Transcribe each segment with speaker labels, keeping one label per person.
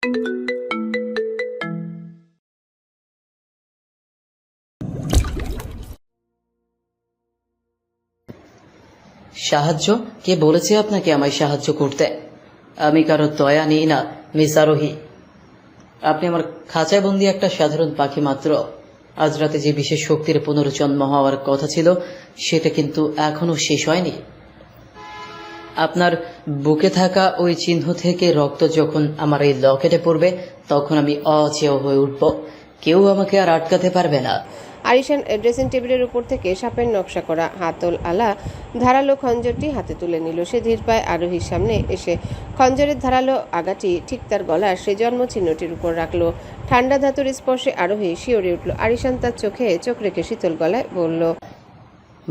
Speaker 1: সাহায্য? কে বলেছে আপনাকে আমায় সাহায্য করতে? আমি কারো দয়া নিই না মিস আরোহী। আপনি আমার খাঁচায় বন্দি একটা সাধারণ পাখি মাত্র। আজ রাতে যে বিশেষ শক্তির পুনর্জন্ম হওয়ার কথা ছিল সেটা কিন্তু এখনো শেষ হয়নি। আপনার বুকে থাকা ওই চিহ্ন থেকে রক্ত যখন আমার এই লকেটে পড়বে তখন আমি অচেয় হয়ে উঠব। কেউ আমাকে আর আটকাতে পারবে না।
Speaker 2: আরিশান ড্রেসিং টেবিলের উপর থেকে সাপের নকশা করা হাতল আলা ধারালো খঞ্জরটি হাতে তুলে নিল। সে ধীর পায়ে আরোহীর সামনে এসে খঞ্জরের ধারালো আগাটি ঠিক তার গলার সে জন্ম চিহ্নটির উপর রাখলো। ঠান্ডা ধাতুর স্পর্শে আরোহী শিওরে উঠল। আরিশান তার চোখে চোখ রেখে শীতল গলায় বলল,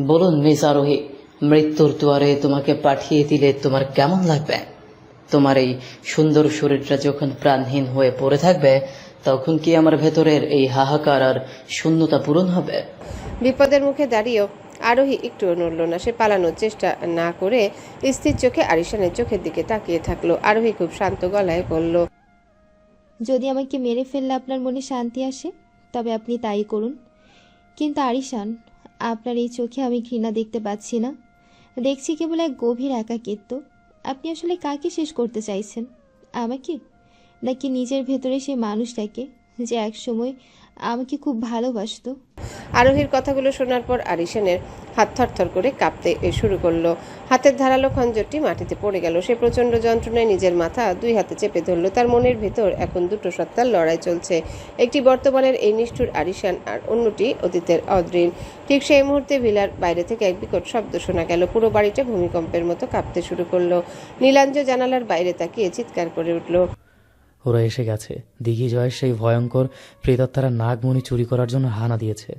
Speaker 1: বলুন মিস আরোহী, মৃত্যুর দুয়ারে তোমাকে পাঠিয়ে দিলে তোমার কেমন লাগবে? তোমার এই সুন্দর শরীরটা যখন প্রাণহীন হয়ে পড়ে থাকবে তখন কি আমার ভেতরের এই হাহাকার আর শূন্যতা পূরণ হবে?
Speaker 2: বিপদের মুখে দাঁড়িয়েও আরোহী একটুও নড়ল না। সে পালানোর চেষ্টা না করে স্থির চোখে আরিশানের চোখের দিকে তাকিয়ে থাকলো। আরোহী খুব শান্ত গলায় বলল,
Speaker 3: যদি আমাকে মেরে ফেললে আপনার মনে শান্তি আসে তবে আপনি তাই করুন, কিন্তু আরিশান, আপনার এই চোখে আমি ঘৃণা দেখতে পাচ্ছি না, দেখছি কেবল এক গভীর একাকিত্ব। আপনি আসলে কাকে শেষ করতে চাইছেন? আমাকে, নাকি নিজের ভেতরে সেই মানুষটাকে যে একসময় আমাকে খুব ভালোবাসতো?
Speaker 2: আরোহীর কথাগুলো শোনার পর আরিশানের হাত থরথর করে কাঁপতে শুরু করলো। হাতের ধারালো খঞ্জরটি মাটিতে পড়ে গেল। সে প্রচণ্ড যন্ত্রণায় নিজের মাথা দুই হাতে চেপে ধরল। তার মনের ভেতর এখন দুটো সত্তার লড়াই চলছে, একটি বর্তমানের এই নিষ্ঠুর আরিশান আর অন্যটি অতীতের অদ্রিন। ঠিক সেই মুহূর্তে ভিলার বাইরে থেকে এক বিকট শব্দ শোনা গেল। পুরো বাড়িটা ভূমিকম্পের মতো কাঁপতে শুরু করলো। নীলাঞ্জ জানালার বাইরে তাকিয়ে চিৎকার করে উঠল,
Speaker 4: ওরা এসে গেছে। দিঘি জয়ের সেই ভয়ঙ্কর প্রেতাত্মারা নাগমণি চুরি করার জন্য হানা দিয়েছে।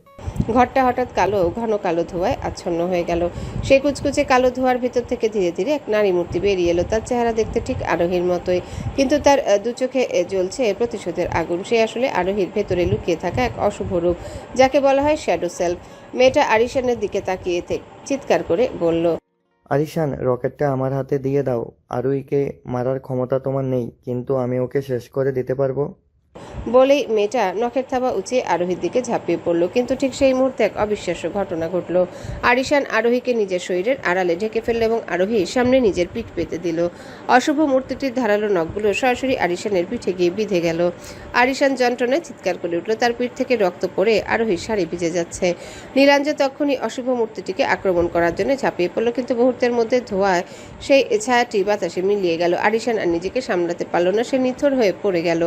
Speaker 2: ঘরটা হঠাৎ ঘন কালো ধোঁয়ায় আচ্ছন্ন হয়ে গেল। সেই কুচকুচে কালো ধোঁয়ার ভিতর থেকে ধীরে ধীরে এক নারী মূর্তি বেরিয়ে এলো। তার চেহারা দেখতে ঠিক আরোহীর মতোই, কিন্তু তার দু চোখে জ্বলছে প্রতিশোধের আগুন। সে আসলে আরোহীর ভেতরে লুকিয়ে থাকা এক অশুভ রূপ, যাকে বলা হয় শ্যাডো সেলফ। মেয়েটা আরিশানের দিকে তাকিয়ে চিৎকার করে বলল,
Speaker 5: আরিশান, রকেটটা আমার হাতে দিয়ে দাও। আরুইকে মারার ক্ষমতা তোমার নেই, কিন্তু আমি ওকে শেষ করে দিতে পারবো।
Speaker 2: বলেই মেয়েটা নখের থাবা উঁচিয়ে আরোহীর দিকে ঝাঁপিয়ে পড়ল। কিন্তু ঠিক সেই মুহূর্তে এক অবিশ্বাস্য ঘটনা ঘটল। আরিশান আরোহীকে নিজের শরীরের আড়ালে ঢেকে ফেলল এবং আরোহীর সামনে নিজের পিঠ পেতে দিল। অশুভ মূর্তিটির ধারালো নখগুলো সরাসরি আরিশানের পিঠে গিয়ে বিঁধে গেল। আরিশান যন্ত্রণায় চিৎকার করে উঠল। তার পিঠ থেকে রক্ত পড়ে আরোহীর শাড়ি ভিজে যাচ্ছে। নীলাঞ্জ তখনই অশুভ মূর্তিটিকে আক্রমণ করার জন্য ঝাঁপিয়ে পড়ল, কিন্তু মুহূর্তের মধ্যে ধোঁয়ায় সেই ছায়াটি বাতাসে মিলিয়ে গেল। আরিশান আর নিজেকে সামলাতে পারল না, সে নিথর হয়ে পড়ে গেল।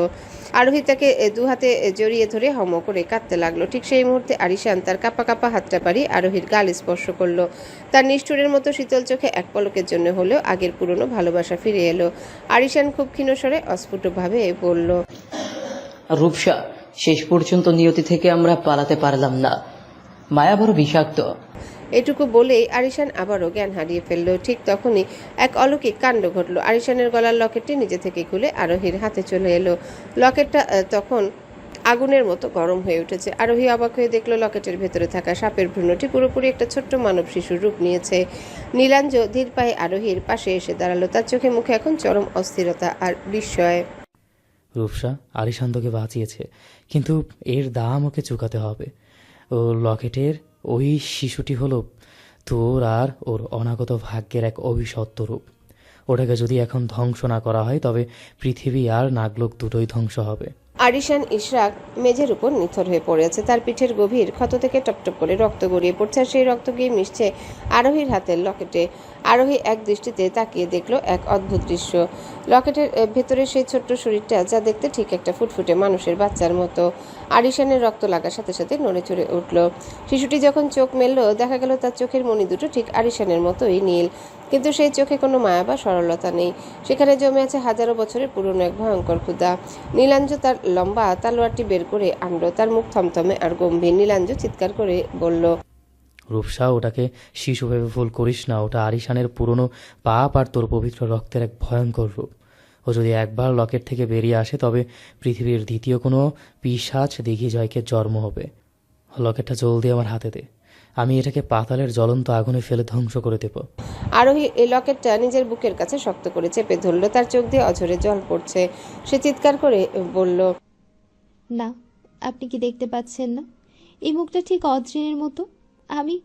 Speaker 2: আরোহী তাকে দু হাতে জড়িয়ে ধরে হম করে কাঁদতে লাগলো। ঠিক সেই মুহূর্তে আরিশান তার কাঁপা কাঁপা হাতটা পারি আরোহীর গাল স্পর্শ করলো। তার নিষ্ঠুরের মতো শীতল চোখে এক পলকের জন্য হলেও আগের পুরনো ভালোবাসা ফিরে এলো। আরিশান খুব ক্ষীণ স্বরে অস্ফুটভাবে বলল,
Speaker 1: রূপসা, শেষ পর্যন্ত নিয়তি থেকে আমরা পালাতে পারলাম না। মায়া বড় বিষাক্ত।
Speaker 2: এটুকু বলেই আরিশান আবারও জ্ঞান হারিয়ে ফেলল। ঠিক তখনই এক অলৌকিক কাণ্ড ঘটল। আরিশানের গলার লকেটটি নিজে থেকে খুলে আরোহীর হাতে চলে এলো। লকেটটা তখন আগুনের মতো গরম হয়ে উঠেছে। আরোহী অবাক হয়ে দেখলো লকেটের ভেতরে থাকা সাপের ভ্রূণটি পুরোপুরি একটা ছোট্ট মানব শিশুর রূপ নিয়েছে। নীলাঞ্জ ধীর পায়ে আরোহীর পাশে এসে দাঁড়ালো। তার চোখে মুখে এখন চরম অস্থিরতা আর বিস্ময়।
Speaker 4: রূপসা, আরিশান তোকে বাঁচিয়েছে, কিন্তু এর দাম ওকে চুকাতে হবে। ও লকেটের ওই শিশুটি হলো তোর আর ওর অনাগত ভাগ্যের এক অভিশপ্ত রূপ। ওটাকে যদি এখন ধ্বংস না করা হয় তবে পৃথিবী আর নাগলোক দুটোই ধ্বংস হবে।
Speaker 2: আরিশান ইশরাক মেঝের উপর নিথর হয়ে পড়েছে। তার পিঠের গভীর ক্ষত থেকে টপটপ করে রক্ত গড়িয়ে পড়ছে, আর সেই রক্ত গিয়ে মিশছে আরোহীর হাতের লকেটে। আরোহী এক দৃষ্টিতে তাকিয়ে দেখলো এক অদ্ভুত দৃশ্য। লকেটের ভেতরে সেই ছোট্ট শরীরটা, যা দেখতে ঠিক একটা ফুটফুটে মানুষের বাচ্চার মতো, আরিশানের রক্ত লাগার সাথে সাথে নড়ে চড়ে উঠল। শিশুটি যখন চোখ মেলল দেখা গেল তার চোখের মণি দুটো ঠিক আরিশানের মতোই নীল, কিন্তু সেই চোখে কোনো মায়া বা সরলতা নেই। সেখানে জমে আছে হাজারো বছরের পুরনো এক ভয়ঙ্কর ক্ষুধা। নীলাঞ্জ তার লম্বা তালোয়ারটি বের করে আনলো। তার মুখ থমথমে আর গম্ভীর। নীলাঞ্জ চিৎকার করে বলল,
Speaker 4: রূপসা, ওটাকে শিশু ভেবে ভুল করিস না। ওটা আরিশানের পুরনো পাপ আর তোর পবিত্র রক্তের এক ভয়ঙ্কর রূপ। ও যদি একবার লকেট থেকে বেরিয়ে আসে তবে পৃথিবীর দ্বিতীয় কোনো পিশাচ দিঘি জয়কে জন্ম হবে। লকেটটা জলদি আমার হাতে দে। আমি এটাকে পাতালের জ্বলন্ত আগুনে ফেলে ধ্বংস করে দেব।
Speaker 2: আরোহী এই লকেটটা নিজের বুকের কাছে শক্ত করে চেপে ধরল। তার চোখ দিয়ে অঝরে জল পড়ছে। সে চিৎকার করে বলল,
Speaker 3: না, আপনি কি দেখতে পাচ্ছেন না এই মুখটা ঠিক অদ্রিনের মতো? আমি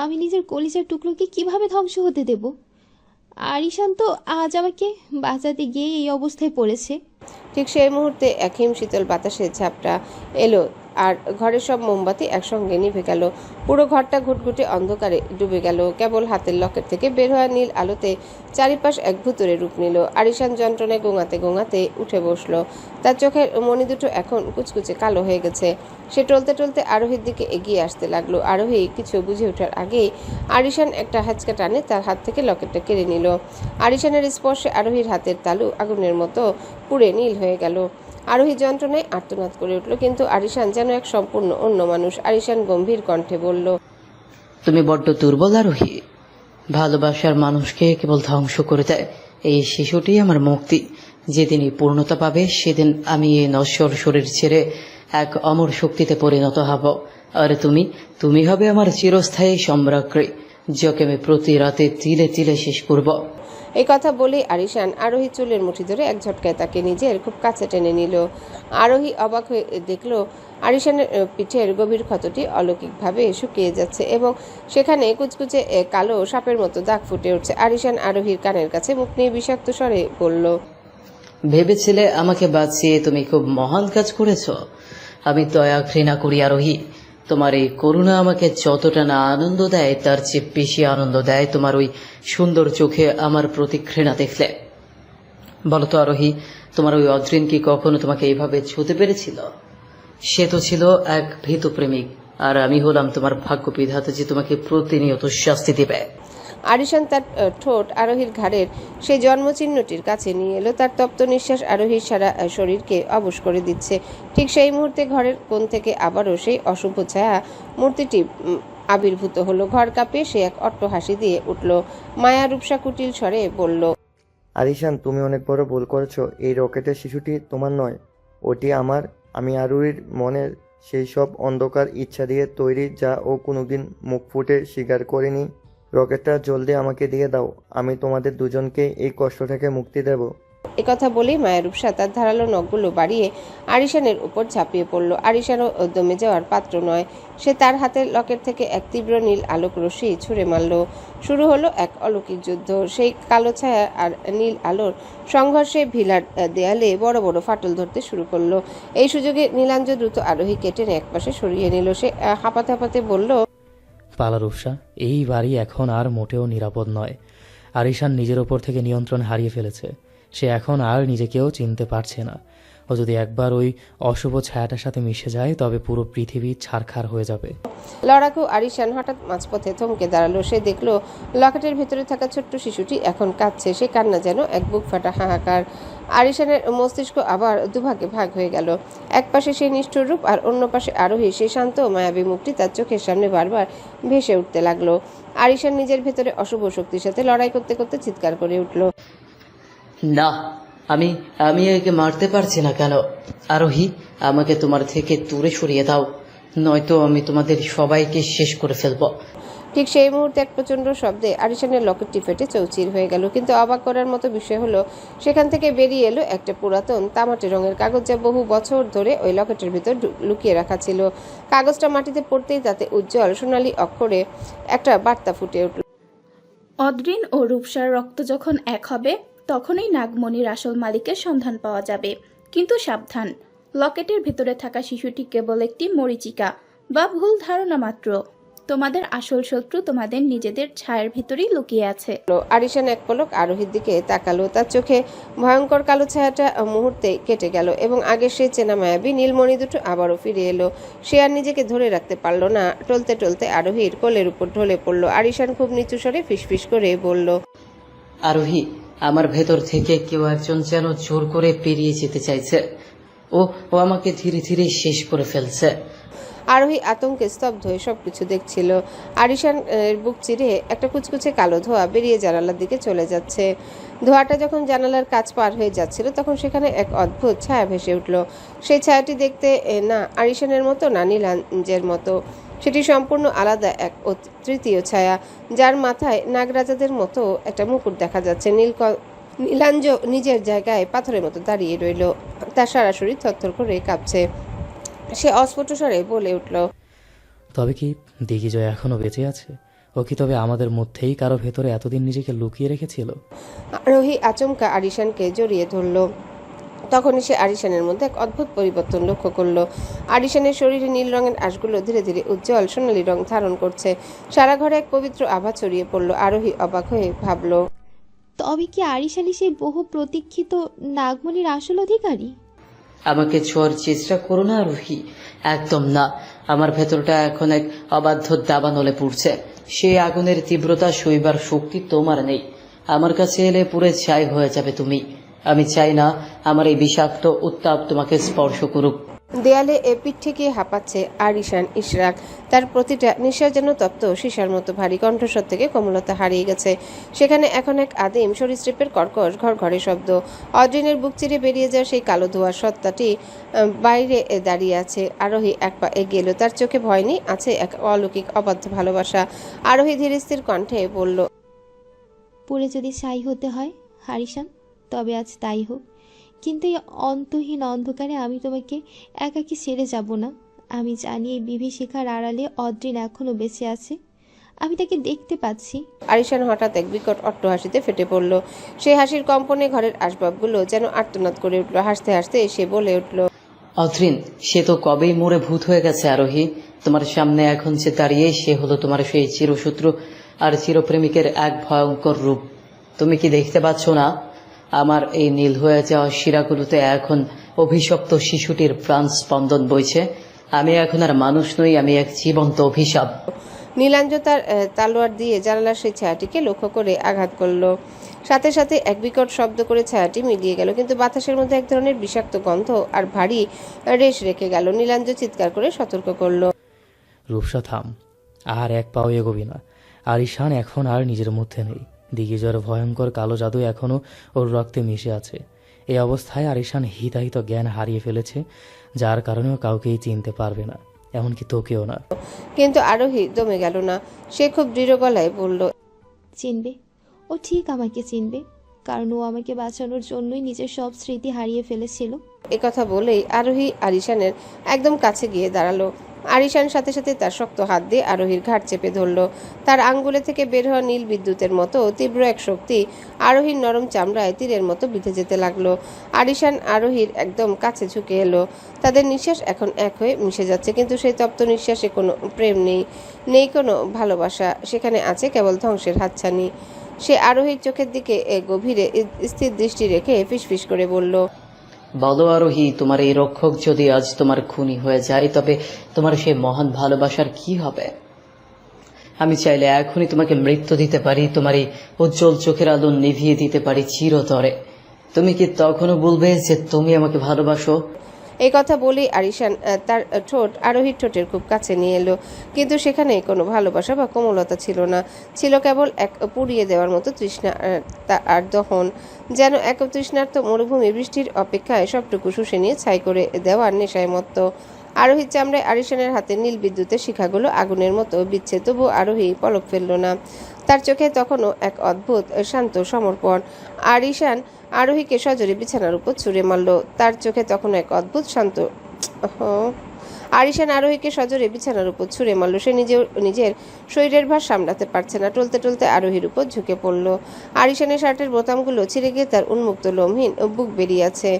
Speaker 3: আমি নিজের কলিজার টুকরোকে কিভাবে ধ্বংস হতে দেব? আরিশান তো আজ আমাকে বাঁচাতে গিয়ে এই অবস্থায় পড়েছে।
Speaker 2: ঠিক সেই মুহূর্তে এক হিম শীতল বাতাসের ঝাপটা এলো আর ঘরের সব মোমবাতি একসঙ্গে নিভে গেল। পুরো ঘরটা ঘুটঘুটে অন্ধকারে ডুবে গেল। কেবল হাতের লকেট থেকে বের হওয়া নীল আলোতে চারিপাশ এক ভুতুরে রূপ নিল। আরিশান যন্ত্রণায় গোঙাতে গোঙাতে উঠে বসলো। তার চোখের মণি দুটো এখন কুচকুচে কালো হয়ে গেছে। সে টলতে টলতে আরোহীর দিকে এগিয়ে আসতে লাগলো। আরোহী কিছু বুঝে ওঠার আগেই আরিশান একটা হ্যাচকা টানে তার হাত থেকে লকেটটা কেড়ে নিল। আরিশানের স্পর্শে আরোহীর হাতের তালু আগুনের মতো পুড়ে নীল হয়ে গেল। আরোহী যন্ত্রণায় আর্তনাদ করে উঠল, কিন্তু আরিশান যেন এক সম্পূর্ণ অন্য মানুষ। আরিশান গম্ভীর কণ্ঠে বলল,
Speaker 1: তুমি বড্ড দুর্বল আরোহী। ভালোবাসার মানুষকে কেবল ধ্বংস করে দেয় এই শিশুটি আমার মুক্তি। যেদিনই পূর্ণতা পাবে সেদিন আমি এই নশ্বর শরীর ছেড়ে এক অমর শক্তিতে পরিণত হব। আর তুমি হবে আমার চিরস্থায়ী সম্রাজ্ঞী, যাকে আমি প্রতি রাতে তিলে তিলে শেষ করব।
Speaker 2: এই কথা বলেই আরিশান আরোহী চুলের মুঠি ধরে এক ঝটকায় তাকে নিজের খুব কাছে টেনে নিল। আরোহী অবাক হয়ে দেখল আরিশানের পিঠের গভীর ক্ষতটি অলৌকিকভাবে শুকিয়ে যাচ্ছে এবং সেখানে কুচকুচে কালো সাপের মতো দাগ ফুটে উঠছে। আরিশান আরোহীর কানের কাছে মুখ নিয়ে বিষাক্ত স্বরে বলল,
Speaker 1: ভেবেছিলে আমাকে বাঁচিয়ে তুমি খুব মহান কাজ করেছ। আমি দয়া ঘৃণা করি আরোহী। তোমার এই করুণা আমাকে যতটা না আনন্দ দেয় তার চেয়ে বেশি আনন্দ দেয় তোমার ওই সুন্দর চোখে আমার প্রতি ঘৃণা দেখলে। বলো তো আরোহী, তোমার ওই অদ্রিন কি কখনো তোমাকে এইভাবে ছুঁতে পেরেছিল? সে তো ছিল এক ভীত প্রেমিক, আর আমি হলাম তোমার ভাগ্য বিধাতা যে তোমাকে প্রতিনিয়ত শাস্তি দেবে।
Speaker 2: আরিশান তার ঠোঁট আরোহীর ঘাড়ের সেই জন্মচিহ্নটির কাছে নিয়ে এলো। তার তপ্ত নিঃশ্বাস আরোহীর সারা শরীরকে অবশ করে দিচ্ছে। ঠিক সেই মুহূর্তে ঘরের কোণ থেকে আবারও সেই অশুভ ছায়া মূর্তিটি আবির্ভূত হলো। ঘর কাঁপিয়ে সে এক অট্ট হাসি দিয়ে উঠল। মায়া রূপসা কুটিল স্বরে বলল,
Speaker 5: আরিশান, তুমি অনেক বড় ভুল করেছো। এই রকেটের শিশুটি তোমার নয়, ওটি আমার। আমি আরুইর মনের সেই সব অন্ধকার ইচ্ছা দিয়ে তৈরি যা ও কোনোদিন মুখ ফুটে স্বীকার করেনি। রকেটটা জলদি আমাকে দিয়ে দাও, আমি তোমাদের দুজনকে এই কষ্ট থেকে মুক্তি দেব।
Speaker 2: একথা বলেই মায়া রূপসা তার ধারালো নখগুলো বাড়িয়ে আরিশানের উপর ঝাঁপিয়ে পড়ল। আরিশানও দমে যাওয়ার পাত্র নয়। সে তার হাতের লকেট থেকে এক তীব্র নীল আলোক রশ্মি ছুঁড়ে মারল। শুরু হলো এক অলৌকিক যুদ্ধ। সেই কালো ছায়া আর নীল আলোর সংঘর্ষে ভিলার দেয়ালে বড় বড় ফাটল ধরতে শুরু করলো। এই সুযোগে নীলাঞ্জ দ্রুত আরোহীকে টেনে একপাশে সরিয়ে নিল। সে হাঁপাতে হাঁপাতে বলল,
Speaker 4: পালা রূপসা, এই বাড়ি এখন আর মোটেও নিরাপদ নয়। আরিশান নিজের ওপর থেকে নিয়ন্ত্রণ হারিয়ে ফেলেছে। সে এখন আর নিজেকেও চিনতে পারছে না। ও যদি একবার ওই অশুভ ছায়াটার সাথে মিশে যায় তবে পুরো পৃথিবী ছারখার হয়ে যাবে।
Speaker 2: লড়াকু আরিশান হঠাৎ মাঝপথে থমকে দাঁড়ালো। সে দেখলো লকেটের ভেতরে থাকা ছোট্ট শিশুটি এখন কাঁদছে। সে কান্না যেন এক বুক ফাটা হাহাকার। আরিশানের মস্তিষ্ক আবার দুভাগে ভাগ হয়ে গেল। এক পাশে সেই নিষ্ঠুর রূপ আর অন্য পাশে আরোহী সেই শান্ত মায়াবী মুখটি তার চোখের সামনে বারবার ভেসে উঠতে লাগলো। আরিশান নিজের ভেতরে অশুভ শক্তির সাথে লড়াই করতে করতে চিৎকার করে উঠল,
Speaker 1: না, আমি একে মারতে পারছি না কেন? আরোহী, আমাকে তোমার থেকে দূরে সরিয়ে দাও, নয়তো আমি তোমাদের সবাইকে শেষ করে ফেলবো।
Speaker 2: ঠিক সেই মুহূর্তে এক প্রচণ্ড শব্দে আরিশানের লকেটটি ফেটে চৌচির হয়ে গেল। কিন্তু অবাক করার মতো বিষয় হলো সেখান থেকে বেরিয়ে এলো একটা পুরাতন তামাটে রঙের কাগজ, যা বহু বছর ধরে ওই লকেটের ভিতর লুকিয়ে রাখা ছিল। কাগজটা মাটিতে পড়তেই তাতে উজ্জ্বল সোনালী অক্ষরে একটা বার্তা ফুটে উঠল,
Speaker 6: অদ্রিন ও রূপসার রক্ত যখন এক হবে তখনই নাগমণির আসল মালিকের সন্ধান পাওয়া যাবে। কিন্তু সাবধান, লকেটের ভেতরে থাকা শিশুটি কেবল একটি মরীচিকা বা ভুল ধারণা মাত্র। তোমাদের আসল শত্রু তোমাদের নিজেদের ছায়ের ভেতরেই লুকিয়ে আছে।
Speaker 2: আরিশান এক পলক আরোহীর দিকে তাকালো। তার চোখে ভয়ঙ্কর কালো ছায়াটা মুহূর্তে কেটে গেল এবং আগের সেই চেনা মায়াবী নীলমণি দুটো আবারও ফিরে এলো। সে আর নিজেকে ধরে রাখতে পারল না। টলতে টলতে আরোহীর কোলের উপর ঢলে পড়ল। আরিশান খুব নিচু স্বরে ফিসফিস করে বলল,
Speaker 1: আরোহী, আমার ভেতর থেকে কেউ একজন যেন জোর করে পেরিয়ে যেতে চাইছে। ও আমাকে ধীরে ধীরে শেষ করে ফেলছে।
Speaker 2: আরোহী আতঙ্কে স্তব্ধ হয়ে সবকিছু দেখছিল। আরিশান বুক চিরে একটা কুচকুচে কালো ধোঁয়া বেরিয়ে জানালার দিকে চলে যাচ্ছে। ধোঁয়াটা যখন জানালার কাছ পার হয়ে যাচ্ছিল তখন সেখানে এক অদ্ভুত ছায়া ভেসে উঠল। সেই ছায়াটি দেখতে না আরিশানের মতো না নীলাঞ্জের মতো। সেটি সম্পূর্ণ আলাদা এক তৃতীয় ছায়া, যার মাথায় নাগরাজাদের মতো একটা মুকুট দেখা যাচ্ছে। নীলাঞ্জ নিজের জায়গায় পাথরের মতো দাঁড়িয়ে রইল, তার সারা শরীর থরথর করে কাঁপছে। সে অস্ফুট স্বরে বলে উঠল,
Speaker 4: তবে কি দিগ্বিজয় এখনও বেঁচে আছে? ও কি তবে আমাদের মধ্যেই কারো ভেতরে এতদিন নিজেকে লুকিয়ে রেখেছিল?
Speaker 2: আরোহী আচমকা আরিশানকে জড়িয়ে ধরল। তখনই সে আরিশানের মধ্যে এক অদ্ভুত পরিবর্তন লক্ষ্য করলো। আরিশানের শরীরে নীল রঙের আঁশগুলো ধীরে ধীরে উজ্জ্বল সোনালী রং ধারণ করছে। সারা ঘরে এক পবিত্র আভা ছড়িয়ে পড়ল। আরোহী অবাক হয়ে ভাবল,
Speaker 3: তবে কি আরিশানই সেই বহু প্রতীক্ষিত নাগমণির আসল অধিকারী?
Speaker 1: আমাকে ছোঁয়ার চেষ্টা করো না আরোহী, একদম না। আমার ভেতরটা এখন এক অবাধ্য দাবানলে পুড়ছে। সেই আগুনের তীব্রতা সইবার শক্তি তোমার নেই। আমার কাছে এলে পুরে ছাই হয়ে যাবে তুমি। আমি চাই না আমার এই বিষাক্ত উত্তাপ তোমাকে স্পর্শ করুক।
Speaker 2: দেয়ালে পিঠ থেকে হাঁপাচ্ছে আরিশান ইশরাক। তার প্রতিটা নিঃশ্বাস যেন তপ্ত সীসার মতো ভারী। কণ্ঠস্বর থেকে কোমলতা হারিয়ে গেছে। সেখানে এখন এক আদিম সরীসৃপের কর্কশ ঘর ঘরে শব্দ। অড্রিনের বুক চিরে বেরিয়ে যাওয়া সেই কালো ধোঁয়ার সত্তাটি বাইরে দাঁড়িয়ে আছে। আরোহী এক পা এগিয়ে এলো। তার চোখে ভয় নেই, আছে এক অলৌকিক অবাধ্য ভালোবাসা। আরোহী ধীর স্থির কণ্ঠে বলল,
Speaker 3: পুরে যদি ছাই হতে হয় আরিশান, তবে আজ তাই হোক। কিন্তু এই অন্তহীন অন্ধকারে আমি তোমাকে একাকী ছেড়ে যাব না। আমি জানি এই বিভীষিকার আড়ালে অদ্রিন এখনও বেঁচে আছে। আমি তাকে দেখতে পাচ্ছি।
Speaker 2: আরিশান হঠাৎ এক বিকট অট্টহাসিতে ফেটে পড়ল। সেই হাসির কম্পনে ঘরের আসবাবগুলো যেন আর্তনাদ করে উঠল। হাসতে হাসতে সে বলে উঠল,
Speaker 1: অদ্রিন, সে তো কবেই মরে ভূত হয়ে গেছে আরোহী। তোমার সামনে এখন যে দাঁড়িয়ে, সে হলো তোমার সেই চিরশত্রু আর চিরপ্রেমিকের এক ভয়ঙ্কর রূপ। তুমি কি দেখতে পাচ্ছ না? আমার এই নীল হয়ে যাওয়া শিরাগুলোতে এখন অভিশপ্ত শিশুটির প্রাণ স্পন্দন বইছে। আমি এখন আর মানুষ নই, আমি এক জীবন্ত অভিশাপ।
Speaker 2: নীলাঞ্জ তার তালোয়ার দিয়ে জানালার সেই ছায়াটিকে লক্ষ্য করে আঘাত করল। সাথে সাথে এক বিকট শব্দ করে ছায়াটি মিলিয়ে গেল, কিন্তু বাতাসের মধ্যে এক ধরনের বিষাক্ত গন্ধ আর ভারী রেশ রেখে গেল। নীলাঞ্জ চিৎকার করে সতর্ক করল,
Speaker 4: রূপসা থাম, আর এক পাও এগোবি না। আরিশান এখন আর নিজের মধ্যে নেই। দিগ্বিজয়ের ভয়ঙ্কর কালো জাদু এখনও ওর রক্তে মিশে আছে। এই অবস্থায় আরিশান হিতাহিত জ্ঞান হারিয়ে ফেলেছে, যার কারণেও কাউকেই চিনতে পারবে না, এমনকি তোকেও না।
Speaker 2: কিন্তু আরোহী দমে গেল না। সে খুব দৃঢ় গলায় বলল,
Speaker 3: চিনবে, ও ঠিক আমাকে চিনবে, কারণ ও আমাকে বাঁচানোর জন্যই নিজের সব স্মৃতি হারিয়ে ফেলেছিল।
Speaker 2: একথা বলেই আরোহী আরিশানের একদম কাছে গিয়ে দাঁড়ালো। আরিশান সাথে সাথে তার শক্ত হাত দিয়ে আরোহীর ঘাড় চেপে ধরল। তার আঙ্গুলে থেকে বের হওয়া নীল বিদ্যুতের মতো তীব্র এক শক্তি আরোহীর নরম চামড়ায় তীরের মতো বিঁধে যেতে লাগলো। আরিশান আরোহীর একদম কাছে ঝুঁকে এলো। তাদের নিঃশ্বাস এখন এক হয়ে মিশে যাচ্ছে, কিন্তু সেই তপ্ত নিঃশ্বাসে কোনো প্রেম নেই, নেই কোনো ভালোবাসা। সেখানে আছে কেবল ধ্বংসের হাতছানি। সে আরোহীর চোখের দিকে গভীরে স্থির দৃষ্টি রেখে ফিসফিস করে বলল,
Speaker 1: বলো আরোহী, তোমার এই রক্ষক যদি আজ তোমার খুনি হয়ে যায়, তবে তোমার সেই মহান ভালোবাসার কি হবে? আমি চাইলে এখনই তোমাকে মৃত্যু দিতে পারি, তোমার এই উজ্জ্বল চোখের আলো নিভিয়ে দিতে পারি চিরতরে। তুমি কি তখনও বলবে যে তুমি আমাকে ভালোবাসো?
Speaker 2: এই কথা বলেই আরিশান তার ঠোঁট আরোহীর ঠোঁটের খুব কাছে নিয়ে এলো, কিন্তু সেখানে কোনো ভালোবাসা বা কোমলতা ছিল না। ছিল কেবল এক পুড়িয়ে দেওয়ার মতো তৃষ্ণা আর দহন, যেন এক তৃষ্ণার্ত মরুভূমি বৃষ্টির অপেক্ষায় সবটুকু শুষে নিয়ে ছাই করে দেওয়ার নেশায় মত্ত। আরোহীর চামড়ায় আরিশানের হাতে নীল বিদ্যুতের শিখাগুলো আগুনের মতো বিচ্ছে, তবু আরোহী পলক ফেলল না। তার চোখে তখনও এক অদ্ভুত শান্ত সমর্পণ। আরিশান আরোহীকে সজোরে বিছানার উপর ছুঁড়ে মারল। তার চোখে তখনও এক অদ্ভুত শান্ত আরিশান আরোহীকে সজোরে বিছানার উপর ছুঁড়ে মারল। সে নিজের শরীরের ভার সামলাতে পারছে না। টলতে টলতে আরোহীর উপর ঝুঁকে পড়ল। আরিশানের শার্টের বোতামগুলো ছিঁড়ে গিয়ে তার উন্মুক্ত লোমহীন বুক বেরিয়ে আছে।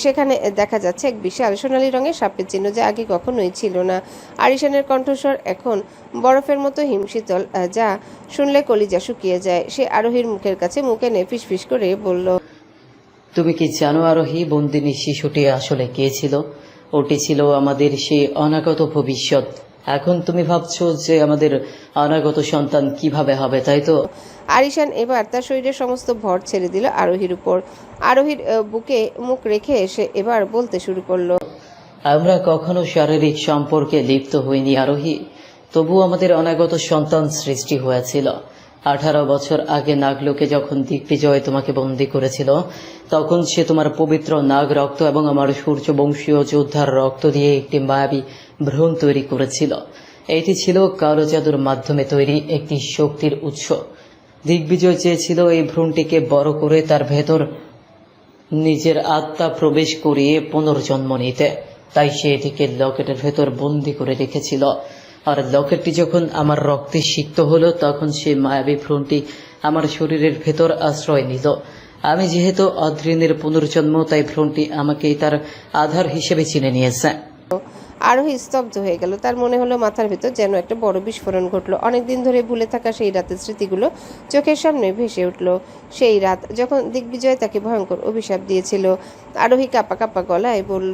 Speaker 2: সেখানে দেখা যাচ্ছে এক বিশাল সোনালী রঙের সাপের চিহ্ন, যা আগে কখনোই ছিল না। আরিশানের কণ্ঠস্বর এখন বরফের মতো হিমশীতল, যা শুনলে কলিজা শুকিয়ে যায়। সে আরোহীর মুখের কাছে মুখ এনে ফিসফিস করে বলল,
Speaker 1: তুমি কি জানো আরোহী, বন্দিনী শিশুটি আসলে কে ছিল? ওটি ছিল আমাদের সেই অনাগত ভবিষ্যৎ। এখন তুমি ভাবছো যে আমাদের অনাগত সন্তান কিভাবে হবে, তাই তো?
Speaker 2: আরিশান এবার তার শরীরের সমস্ত ভর ছেড়ে দিল আরোহীর উপর। আরোহীর বুকে মুখ রেখে সে এবার বলতে শুরু করলো,
Speaker 1: আমরা কখনো শারীরিক সম্পর্কে লিপ্ত হইনি আরোহী, তবু আমাদের অনাগত সন্তান সৃষ্টি হয়েছিল। 18 বছর আগে নাগলোকে যখন দিগ্বিজয় তোমাকে বন্দী করেছিল, তখন সে তোমার পবিত্র নাগ রক্ত এবং আমার সূর্যবংশীয় যোদ্ধার রক্ত দিয়ে একটি মায়াবী ভ্রূণ তৈরি করেছিল। এটি ছিল কালো জাদুর মাধ্যমে তৈরি একটি শক্তির উৎস। দিগ্বিজয় চেয়েছিল এই ভ্রূণটিকে বড় করে তার ভেতর নিজের আত্মা প্রবেশ করিয়ে পুনর্জন্ম নিতে। তাই সে এটিকে লকেটের ভেতর বন্দি করে রেখেছিল। আর লকেটটি যখন আমার রক্তে সিক্ত হলো, তখন সেই মায়াবী ভ্রূণটি আমার শরীরের ভেতর আশ্রয় নিল। আমি যেহেতু অদ্রিনের পুনর্জন্ম, তাই ভ্রূণটি আমাকেই তার আধার হিসেবে চিনে নিয়েছে।
Speaker 2: আরোহী স্তব্ধ হয়ে গেল। তার মনে হলো মাথার ভেতর যেন একটা বড় বিস্ফোরণ ঘটলো। অনেকদিন ধরে ভুলে থাকা সেই রাতের স্মৃতিগুলো চোখের সামনে ভেসে উঠল। সেই রাত যখন দিগ্বিজয় তাকে ভয়ঙ্কর অভিশাপ দিয়েছিল। আরোহী কাঁপা কাঁপা গলায় বলল,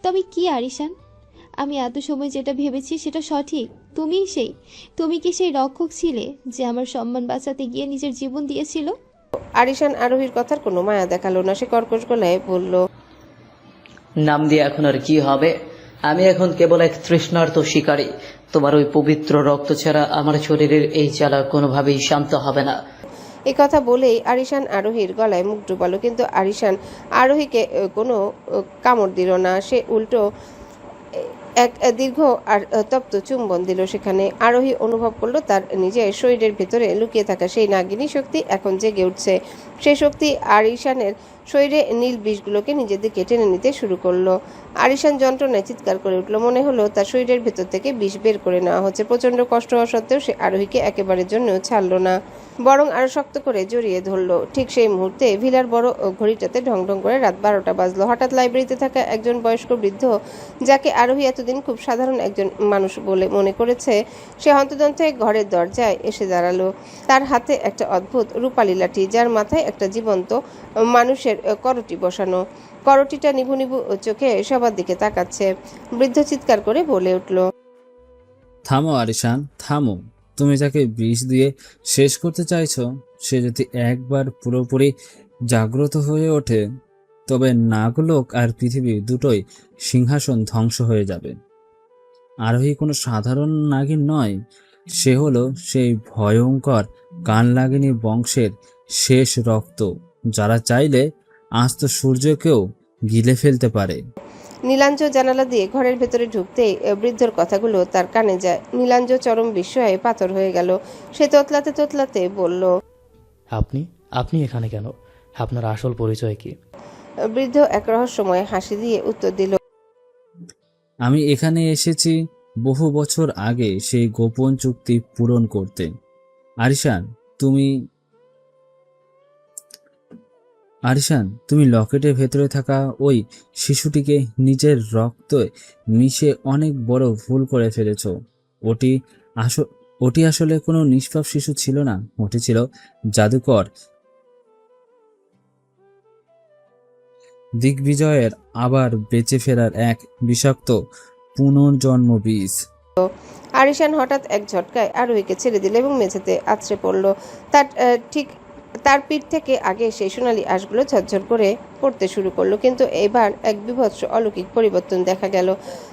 Speaker 3: তবে কি আরিশান, আমি এত সময় যেটা ভেবেছি সেটা সঠিক? তুমি কি সেই রক্ষক ছিলে যে আমার সম্মান বাঁচাতে গিয়ে নিজের জীবন দিয়েছিল?
Speaker 2: আরিশান আরোহীর কথার কোনো মায়া দেখালো না। সে কর্কশ গলায় বলল,
Speaker 1: নাম দিয়ে এখন আর কি হবে? আমি এখন কেবল এক তৃষ্ণার্ত শিকারী। তোমার ওই পবিত্র রক্ত ছাড়া আমার শরীরের এই জ্বালা কোনোভাবেই শান্ত হবে না।
Speaker 2: এই কথা বলেই আরিশান আরোহীর গলায় মুখ ডুবালো, কিন্তু আরিশান আরোহীকে কোনো কামড় দিল না। সে উল্টো এক দীর্ঘ আর তপ্ত চুম্বন দিল সেখানে। আরোহী অনুভব করলো তার নিজের শরীরের ভেতরে লুকিয়ে থাকা সেই নাগিনী শক্তি এখন জেগে উঠছে। সেই শক্তি আরিশানের শরীরে নীল বিষগুলোকে নিজের দিকে টেনে নিতে শুরু করলো। আরিশান যন্ত্রণায় চিৎকার করে উঠল। মনে হলো তার শরীরের ভেতর থেকে বিষ বের করে নেওয়া হচ্ছে। প্রচণ্ড কষ্ট হওয়া সত্ত্বেও সে আরোহীকে একেবারের জন্যও ছাড়লো না, বরং আরো শক্ত করে জড়িয়ে ধরলো। ঠিক সেই মুহূর্তে ভিলার বড় ঘড়িটাতে ঢং ঢং করে রাত 12টা বাজলো। হঠাৎ লাইব্রেরিতে থাকা একজন বয়স্ক বৃদ্ধ, যাকে আরোহী এতদিন খুব সাধারণ একজন মানুষ বলে মনে করেছে, সে হন্তদন্তে ঘরের দরজায় এসে দাঁড়ালো। তার হাতে একটা অদ্ভুত রূপালী লাঠি, যার মাথায় একটা জীবন্ত মানুষের করটি বসানো। করটিটা নিভু নিভু চোখে সবার দিকে তাকাচ্ছে। বৃদ্ধ চিৎকার করে বলে উঠল,
Speaker 7: থামো আরিশান, থামো। তুমি যাকে বিষ দিয়ে শেষ করতে চাইছো, সে যদি একবার পুরোপুরি জাগ্রত হয়ে ওঠে, তবে নাগলোক আর পৃথিবী দুটোই সিংহাসন ধ্বংস হয়ে যাবে। আরোহী কোনো সাধারণ নাগিন নয়, সে হলো সেই ভয়ঙ্কর কানলাগিনী বংশের শেষ রক্ত, যারা চাইলে আস্ত সূর্যকেও গিলে ফেলতে পারে।
Speaker 2: নীলাঞ্জ জানালা দিয়ে ঘরের ভেতরে ঢুকতেই বৃদ্ধর কথাগুলো তার কানে যায়। নীলাঞ্জ চরম বিস্ময়ে পাথর হয়ে গেল। সে তোতলাতে তোতলাতে বলল,
Speaker 4: আপনি এখানে কেন? আপনার আসল পরিচয় কি?
Speaker 2: বৃদ্ধ এক রহস্যময় হাসি দিয়ে উত্তর দিল,
Speaker 7: আমি এখানে এসেছি বহু বছর আগে সেই গোপন চুক্তি পূরণ করতে। আরিশান, তুমি লকেটের ভেতরে থাকা ওই শিশুটিকে নিজের রক্তে মিশে অনেক বড় ভুল করে ফেলেছ। ওটি আসলে কোনো নিষ্পাপ শিশু ছিল না, ওটি ছিল জাদুকর দিগ্বিজয়ের আবার বেঁচে ফেরার এক বিষাক্ত পুনর্জন্ম বীজ।
Speaker 2: আরিশান হঠাৎ এক ঝটকায় আরোহীকে ছেড়ে দিল এবং মেঝেতে আছড়ে পড়ল। তার পিঠ থেকে আগে সেই সোনালি আঁশগুলো ঝরঝর করে পড়তে শুরু করলো, কিন্তু এবার এক বিভৎস অলৌকিক পরিবর্তন দেখা গেল।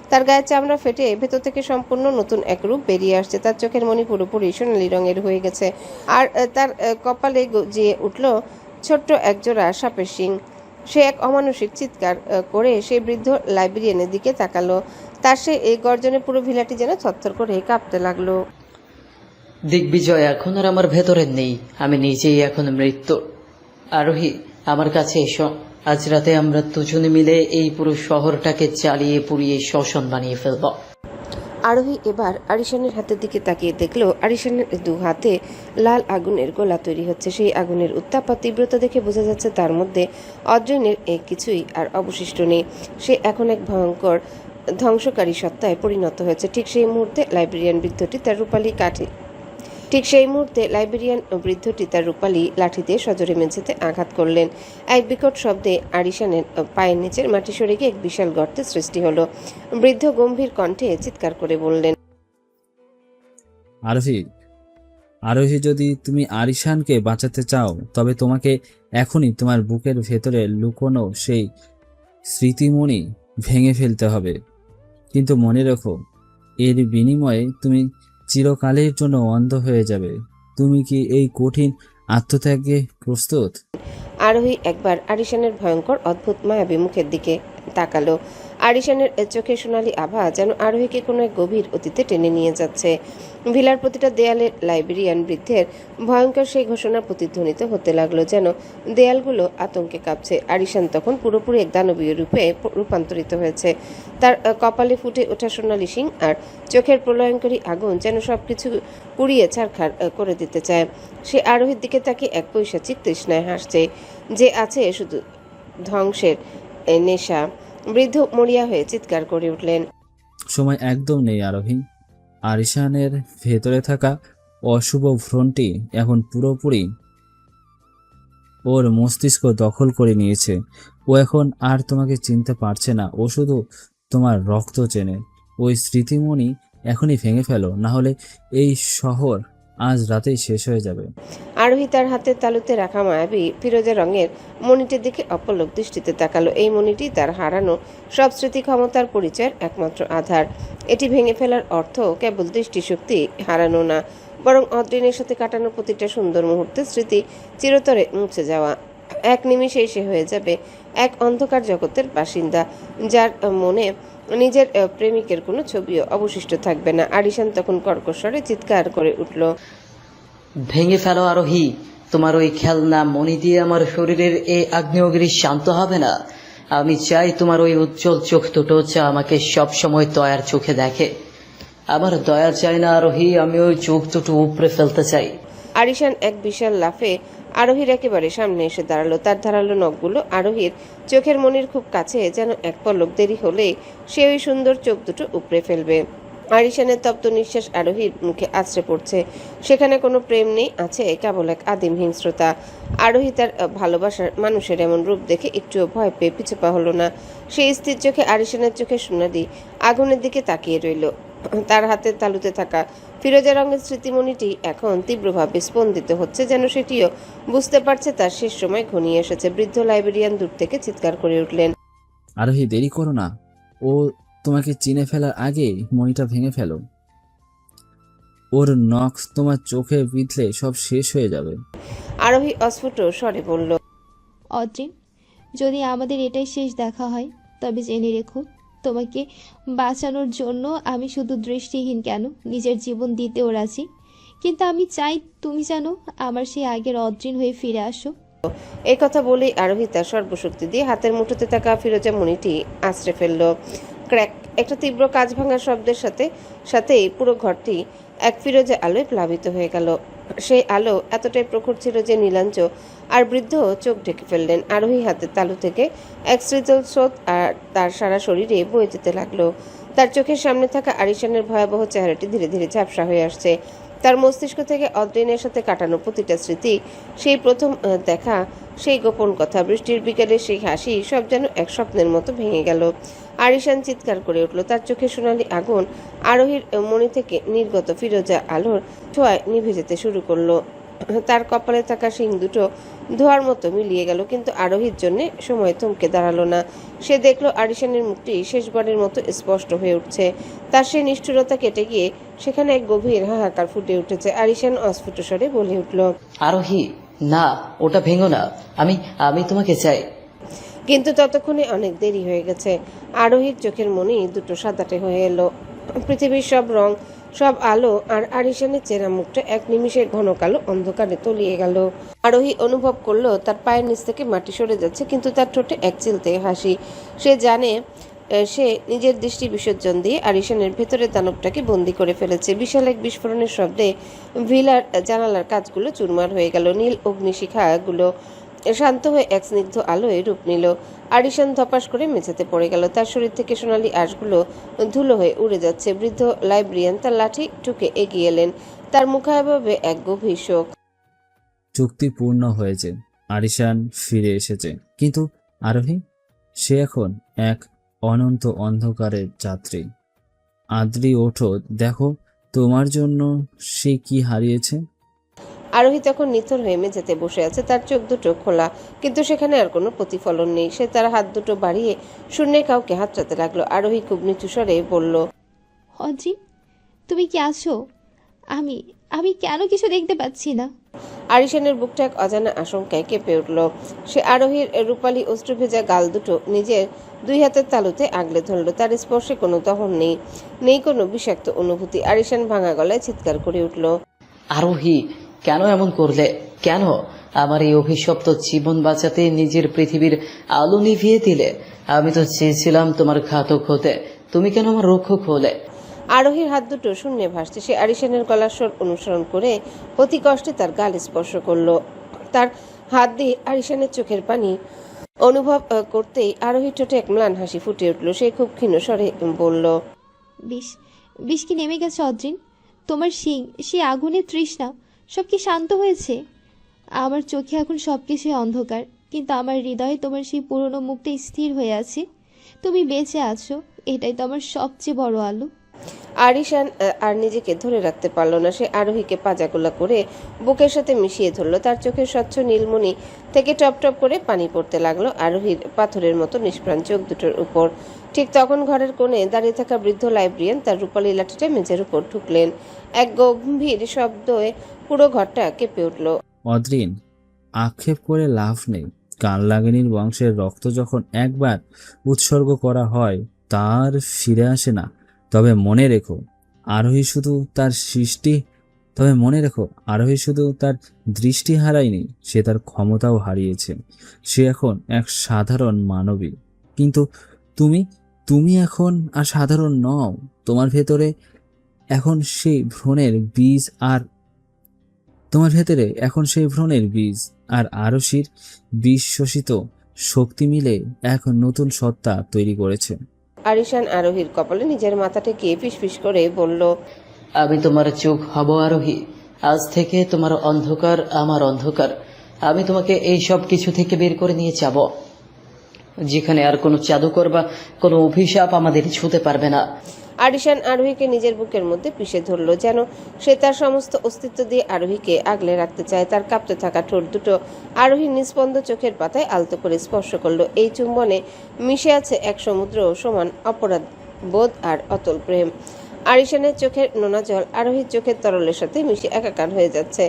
Speaker 2: তার গায়ের চামড়া ফেটে ভেতর থেকে সম্পূর্ণ নতুন এক রূপ বেরিয়ে আসছে। তার চোখের মণি পুরোপুরি সোনালি রঙের হয়ে গেছে, আর তার কপালে গজিয়ে উঠল ছোট্ট একজোড়া সাপের শিং। সে এক অমানসিক চিৎকার করে সেই বৃদ্ধ লাইব্রেরিয়ানের দিকে তাকালো। তার সে এই গর্জনে পুরো ভিলাটি যেন থরথর করে কাঁপতে লাগলো।
Speaker 1: দিগ্বিজয় এখন আর আমার ভেতরে নেই, আমি নিজেই এখন মৃত্যু। আরোহী, আমার কাছে এসো। আজ রাতে আমরা দুজনে মিলে এই পুরো শহরটাকে জ্বালিয়ে পুড়িয়ে শ্মশান বানিয়ে ফেলব।
Speaker 2: আরোহী এবার আরিশানের হাতের দিকে তাকিয়ে দেখলো আরিশানের দু হাতে লাল আগুনের গোলা তৈরি হচ্ছে। সেই আগুনের উত্তাপ আর তীব্রতা দেখে বোঝা যাচ্ছে তার মধ্যে অদ্রিনের কিছুই আর অবশিষ্ট নেই। সে এখন এক ভয়ঙ্কর ধ্বংসকারী সত্তায় পরিণত হয়েছে। ঠিক সেই মুহূর্তে লাইব্রেরিয়ান বৃদ্ধটি তার রূপালী লাঠি দিয়ে সজোরে মেঝেতে আঘাত করলেন। এক বিকট শব্দে আরিশানের পায়ের নিচের মাটি সরে গিয়ে এক বিশাল গর্তের সৃষ্টি হলো। বৃদ্ধ গম্ভীর কণ্ঠে চিৎকার করে বললেন,
Speaker 7: আরোহী, যদি তুমি আরিশানকে বাঁচাতে চাও, তবে তোমাকে এখনই তোমার বুকের ভেতরে লুকোনো সেই স্মৃতিমণি ভেঙে ফেলতে হবে। কিন্তু মনে রেখো, এর বিনিময়ে তুমি চিরকালের জন্য অন্ধ হয়ে যাবে। তুমি কি এই কঠিন আত্মত্যাগে প্রস্তুত?
Speaker 2: আরোহী একবার আরিশানের ভয়ঙ্কর অদ্ভুত মায়াবী মুখের দিকে তাকালো। আরিশানের চোখে সোনালি আভা যেন আরোহীকে কোনো এক গভীর অতীতে টেনে নিয়ে যাচ্ছে। ভিলার প্রতিটা দেয়ালে লাইব্রেরিয়ান বৃদ্ধের ভয়ঙ্কর সেই ঘোষণা প্রতিধ্বনিত হতে লাগলো, যেন দেয়ালগুলো আতঙ্কে কাঁপছে। আরিশান তখন পুরোপুরি এক দানবীয় রূপে রূপান্তরিত হয়েছে। তার কপালে ফুটে ওঠা সোনালি শিং আর চোখের প্রলয়ঙ্করী আগুন যেন সবকিছু পুড়িয়ে ছারখার করে দিতে চায়। সে আরোহীর দিকে তাকে এক পৈশাচিক তৃষ্ণায় হাসছে, যে আছে শুধু ধ্বংসের নেশা। বৃদ্ধ মরিয়া হয়ে চিৎকার করে উঠলেন,
Speaker 7: সময় একদম নেই আরোহী। আরিশানের ভেতরে থাকা অশুভ ভ্রণটি এখন পুরোপুরি ওর মস্তিষ্ক দখল করে নিয়েছে। ও এখন আর তোমাকে চিনতে পারছে না, ও শুধু তোমার রক্ত চেনে। ওই স্মৃতিমণি এখনই ভেঙে ফেলো, না হলে এই শহর আজ রাতেই শেষ হয়ে যাবে।
Speaker 2: আরোহী তার হাতের তালুতে রাখা মায়াবী ফিরোজা রঙের মণিটির দিকে অপলক দৃষ্টিতে তাকালো। এই মণিটি তার হারানো সব স্মৃতি ক্ষমতার পরিচয়ের একমাত্র আধার। এটি ভেঙে ফেলার অর্থ কেবল দৃষ্টিশক্তি হারানো না, বরং অদ্রিনের সাথে কাটানো প্রতিটা সুন্দর মুহূর্তের স্মৃতি চিরতরে মুছে যাওয়া। এক নিমিষেই সে হয়ে যাবে এক অন্ধকার জগতের বাসিন্দা, যার মনে নিজের প্রেমিকের কোনো ছবিও অবশিষ্ট থাকবে না। আরিশান তখন কর্কশ্বরে চিৎকার করে উঠল,
Speaker 1: ভেঙে ফেলো আরোহী, তোমার ওই খেলনা মণি দিয়ে আমার শরীরের এই আগ্নেয়গিরি শান্ত হবে না। আমি চাই তোমার ওই উজ্জ্বল চোখ দুটো যা আমাকে সব সময় দয়ার চোখে দেখে। আমার দয়া চাই না আরোহী, আমি ওই চোখ দুটো উপড়ে ফেলতে চাই।
Speaker 2: আরিশান এক বিশাল লাফে আরোহীর একেবারে সামনে এসে দাঁড়ালো। তার ধারালো নখগুলো আরোহীর চোখের মনির খুব কাছে, যেন এক পলক দেরি হলেই সে ওই সুন্দর চোখ দুটো উপড়ে ফেলবে। আরিশানের তপ্ত নিঃশ্বাস আরোহীর মুখে আছড়ে পড়ছে। সেখানে কোনো প্রেম নেই, আছে কেবল এক আদিম হিংস্রতা। আরোহী তার ভালোবাসার মানুষের এমন রূপ দেখে একটুও ভয় পেয়ে পিছুপা হলো না। সে স্থির চোখে আরিশানের চোখে সোনালি আগুনের দিকে তাকিয়ে রইল। তার হাতের তালুতে থাকা ফিরোজা রঙের স্মৃতিমণিটি এখন তীব্রভাবে স্পন্দিত হচ্ছে, যেন সেটিও বুঝতে পারছে তার শেষ সময় ঘনিয়ে এসেছে। বৃদ্ধ লাইব্রেরিয়ান দূর থেকে চিৎকার করে উঠলেন,
Speaker 7: আরোহী দেরি করো না, ও তোমাকে চিনে ফেলার আগে মণিটা ভেঙে ফেলো। ওর নখ তোমার চোখে বিঁধলে সব শেষ হয়ে যাবে।
Speaker 2: আরোহী অস্ফুট স্বরে বলল,
Speaker 3: অদ্রিন, যদি আমাদের এটাই শেষ দেখা হয় তবে জেনে রেখো, তোমাকে বাঁচানোর জন্য আমি শুধু দৃষ্টিহীন কেন, নিজের জীবন দিতেও রাজি। কিন্তু আমি চাই তুমি যেন আমার সেই আগের অদ্রিন হয়ে ফিরে আসো।
Speaker 2: এই কথা বলেই আরোহী তার সর্বশক্তি দিয়ে হাতের মুঠোতে থাকা ফিরোজা মণিটি আছড়ে ফেলল। ক্র্যাক! একটা তীব্র কাঁচ ভাঙার শব্দের সাথেই পুরো ঘরটি এক ফিরোজা আলোয় প্লাবিত হয়ে গেল। সেই আলো এতটাই প্রখর ছিল যে নীলাঞ্জ আর বৃদ্ধ চোখ ঢেকে ফেললেন। আরোহী হাতের তালু থেকে এক শীতল স্রোত আর তার সারা শরীরে বয়ে যেতে লাগলো। তার চোখের সামনে থাকা আরিশানের ভয়াবহ চেহারাটি ধীরে ধীরে ঝাপসা হয়ে আসছে। তার মস্তিষ্ক থেকে অদ্রিনের সাথে কাটানো প্রতিটা স্মৃতি, সেই প্রথম দেখা, সেই গোপন কথা, বৃষ্টির বিকেলে সেই হাসি, সব যেন এক স্বপ্নের মতো ভেঙে গেল। আরিশান চিৎকার করে উঠল। তার চোখে সোনালি আগুন আরোহীর মণি থেকে নির্গত ফিরোজা আলোর ছোঁয়ায় নিভে যেতে শুরু করলো। তার কপালে থাকা শিং দুটো ধোয়ার মতো মিলিয়ে গেল, কিন্তু আরোহীর জন্য সময় থমকে দাঁড়ালো না। সে দেখলো আরিশানের মুখটি শেষবারের মতো স্পষ্ট হয়ে উঠছে। তার সেই নিষ্ঠুরতা কেটে গিয়ে সেখানে এক গভীর হাহাকার ফুটে উঠেছে। আরিশান অস্ফুট স্বরে বলে উঠল,
Speaker 1: আরোহী, না, ওটা ভেঙো না, আমি তোমাকে চাই।
Speaker 2: কিন্তু ততক্ষণে অনেক দেরি হয়ে গেছে। আরোহীর চোখের মনি দুটো সাদাটে হয়ে এলো। পৃথিবীর সব রং, সব আলো আর আরিশানের চেনা মুখটা এক নিমিষে ঘন কালো অন্ধকারে তলিয়ে গেল। আরোহী অনুভব করলো তার পায়ের নিচ থেকে মাটি সরে যাচ্ছে, কিন্তু তার ঠোঁটে এক চিলতে হাসি। সে জানে সে নিজের দৃষ্টি বিসর্জন দিয়ে আরিশানের ভেতরের দানবটাকে বন্দি করে ফেলেছে। বিশাল এক বিস্ফোরণের শব্দে ভিলার জানালার কাঁচগুলো চুরমার হয়ে গেল। নীল অগ্নিশিখাগুলো শান্ত হয়ে এক স্নিগ্ধ আলোয় রূপ নিল। আরিশান ধপাস করে মেঝেতে পড়ে গেল। তার শরীর থেকে সোনালি আঁশগুলো ধুলো হয়ে উড়ে যাচ্ছে। বৃদ্ধ লাইব্রেরিয়ান তার লাঠি টুকে এগিয়ে এলেন। তার মুখাভাবে এক গভীর শোক।
Speaker 7: চুক্তি পূর্ণ হয়েছে, আরিশান ফিরে এসেছে, কিন্তু আরোহী, সে এখন এক অনন্ত অন্ধকারের যাত্রী। আদ্রি, ওঠো, দেখো তোমার জন্য সে কি হারিয়েছে।
Speaker 2: আরোহী তখন নিথর হয়ে মেঝেতে বসে আছে। তার চোখ দুটো খোলা, কিন্তু সেখানে আর কোনো প্রতিফলন নেই। সে তার হাত দুটো বাড়িয়ে শূন্যে কাউকে হাতড়াতে লাগলো। আরোহী খুব নিচু স্বরে বলল,
Speaker 3: অদ্রিন, তুমি কি আছো? আমি কেন কিছু দেখতে পাচ্ছি না?
Speaker 2: আরিশানের বুকটা এক অজানা আশঙ্কায় কেঁপে উঠল। সে আরোহীর রূপালী অশ্রু ভেজা গাল দুটো নিজের দুই হাতের তালুতে আগলে ধরল। তার স্পর্শে কোনো দহন নেই, নেই কোনো বিষাক্ত অনুভূতি। আরিশান ভাঙা গলায় চিৎকার করে উঠল।
Speaker 1: আরোহী, কেন এমন করলে? কেন আমার এই অভিশপ্ত জীবন বাঁচাতে নিজের পৃথিবীর আলো নিভিয়ে দিলে? আমি তো চেয়েছিলাম তোমার ঘাতক হতে, তুমি কেন আমার রক্ষক হলে?
Speaker 2: আরোহীর হাত দুটো শূন্যে ভাসছে। সে আরিশানের গলার স্বর অনুসরণ করে অতি কষ্টে তার গাল স্পর্শ করলো। তার হাত দিয়ে আরিশানের চোখের পানি অনুভব করতেই আরোহীর ঠোঁটে এক ম্লান হাসি ফুটে উঠল। সে খুব ক্ষীণ স্বরে বলল,
Speaker 3: বিষ বিষ কি নেমে গেছে অদ্রিন? তোমার শিং, সে আগুনের তৃষ্ণা, সব কি শান্ত হয়েছে? আমার চোখে এখন সব কিছুই অন্ধকার, কিন্তু আমার হৃদয়ে তোমার সেই পুরনো মুখটা স্থির হয়ে আছে। তুমি বেঁচে আছো, এটাই তো আমার সবচেয়ে বড় আলো।
Speaker 2: আরিশান আর নিজেকে ধরে রাখতে পারল না। সে আরোহীকে পাজাগোলা করে বুকের সাথে মিশিয়ে ধরলো। তার চোখের স্বচ্ছ নীলমণি থেকে টপ টপ করে পানি পড়তে লাগলো আরোহীর পাথরের মতো নিষ্প্রাণ চোখ দুটোর উপর। ঠিক তখন ঘরের কোণে দাঁড়িয়ে থাকা বৃদ্ধ লাইব্রেরিয়ান তার রূপালী লাঠিটা মেঝের উপর ঠুকলেন। এক গম্ভীর শব্দে পুরো ঘরটা কেঁপে উঠল।
Speaker 7: অদ্রিন, আক্ষেপ করে লাভ নেই। কাল লাগেনির বংশের রক্ত যখন একবার উৎসর্গ করা হয় তার ফিরে আসে না। তবে মনে রেখো আরোহী শুধু তার দৃষ্টি হারায়নি, সে তার ক্ষমতাও হারিয়েছে। সে এখন এক সাধারণ মানবী। কিন্তু তুমি তুমি এখন আর সাধারণ নও। তোমার ভেতরে এখন সেই ভ্রূণের বীজ আর আরশির বিষ শোষিত শক্তি মিলে এক নতুন সত্তা তৈরি করেছে।
Speaker 2: আরিশান আরোহীর কপালে নিজের মাথা ঠেকিয়ে ফিসফিস করে বলল,
Speaker 1: আমি তোমার চোখ হব আরোহী। আজ থেকে তোমার অন্ধকার আমার অন্ধকার। আমি তোমাকে এই সব কিছু থেকে বের করে নিয়ে যাব, যেখানে আর কোনো জাদুকর বা কোনো অভিশাপ আমাদের ছুঁতে পারবে না।
Speaker 2: আরিশান আরোহীকে নিজের বুকের মধ্যে পিষে ধরল, যেন সে তার সমস্ত অস্তিত্ব দিয়ে আরোহীকে আগলে রাখতে চায়। তার কাঁপতে থাকা ঠোঁট দুটো আরোহীর নিস্পন্দ চোখের পাতায় আলতো করে স্পর্শ করলো। এই চুম্বনে মিশে আছে এক সমুদ্র সমান অপরাধ বোধ আর অতল প্রেম। আরিশানের চোখের নোনা জল আরোহীর চোখের তরলের সাথে মিশে একাকার হয়ে যাচ্ছে।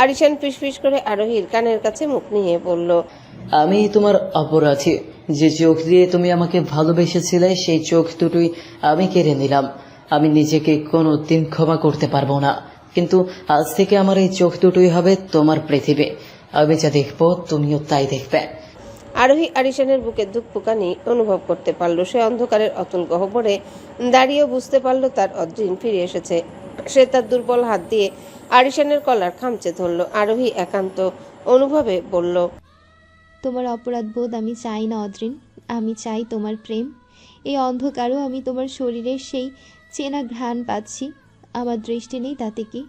Speaker 2: আরিশান ফিসফিস করে আরোহীর কানের কাছে মুখ নিয়ে বলল,
Speaker 1: আমি তোমার অপরাধী। যে চোখ দিয়ে তুমি আমাকে ভালোবেসেছিলে সেই চোখ দুটোই আমি কেড়ে নিলাম। আমি নিজেকে কোনো দিন ক্ষমা করতে পারবো না, কিন্তু আজ থেকে আমার এই চোখ দুটোই হবে তোমার পৃথিবী। আমি যা দেখবো তুমিও তাই দেখবে।
Speaker 2: আরোহী আরিশানের বুকে ধুকপুকানি অনুভব করতে পারল। সে অন্ধকারের অতল গহ্বরে দাঁড়িয়েও বুঝতে পারল তার অদ্রিন ফিরে এসেছে। সে তার দুর্বল হাত দিয়ে আরিশানের কলার খামচে ধরল। আরোহী একান্ত অনুভবে বলল,
Speaker 3: তোমার অপরাধ বোধ আমি চাই না অদ্রিন, আমি চাই তোমার প্রেম। এই অন্ধকারও আমি তোমার শরীরের সেই চেনা ঘ্রাণ পাচ্ছি। আমার দৃষ্টি নেই তাতে কি,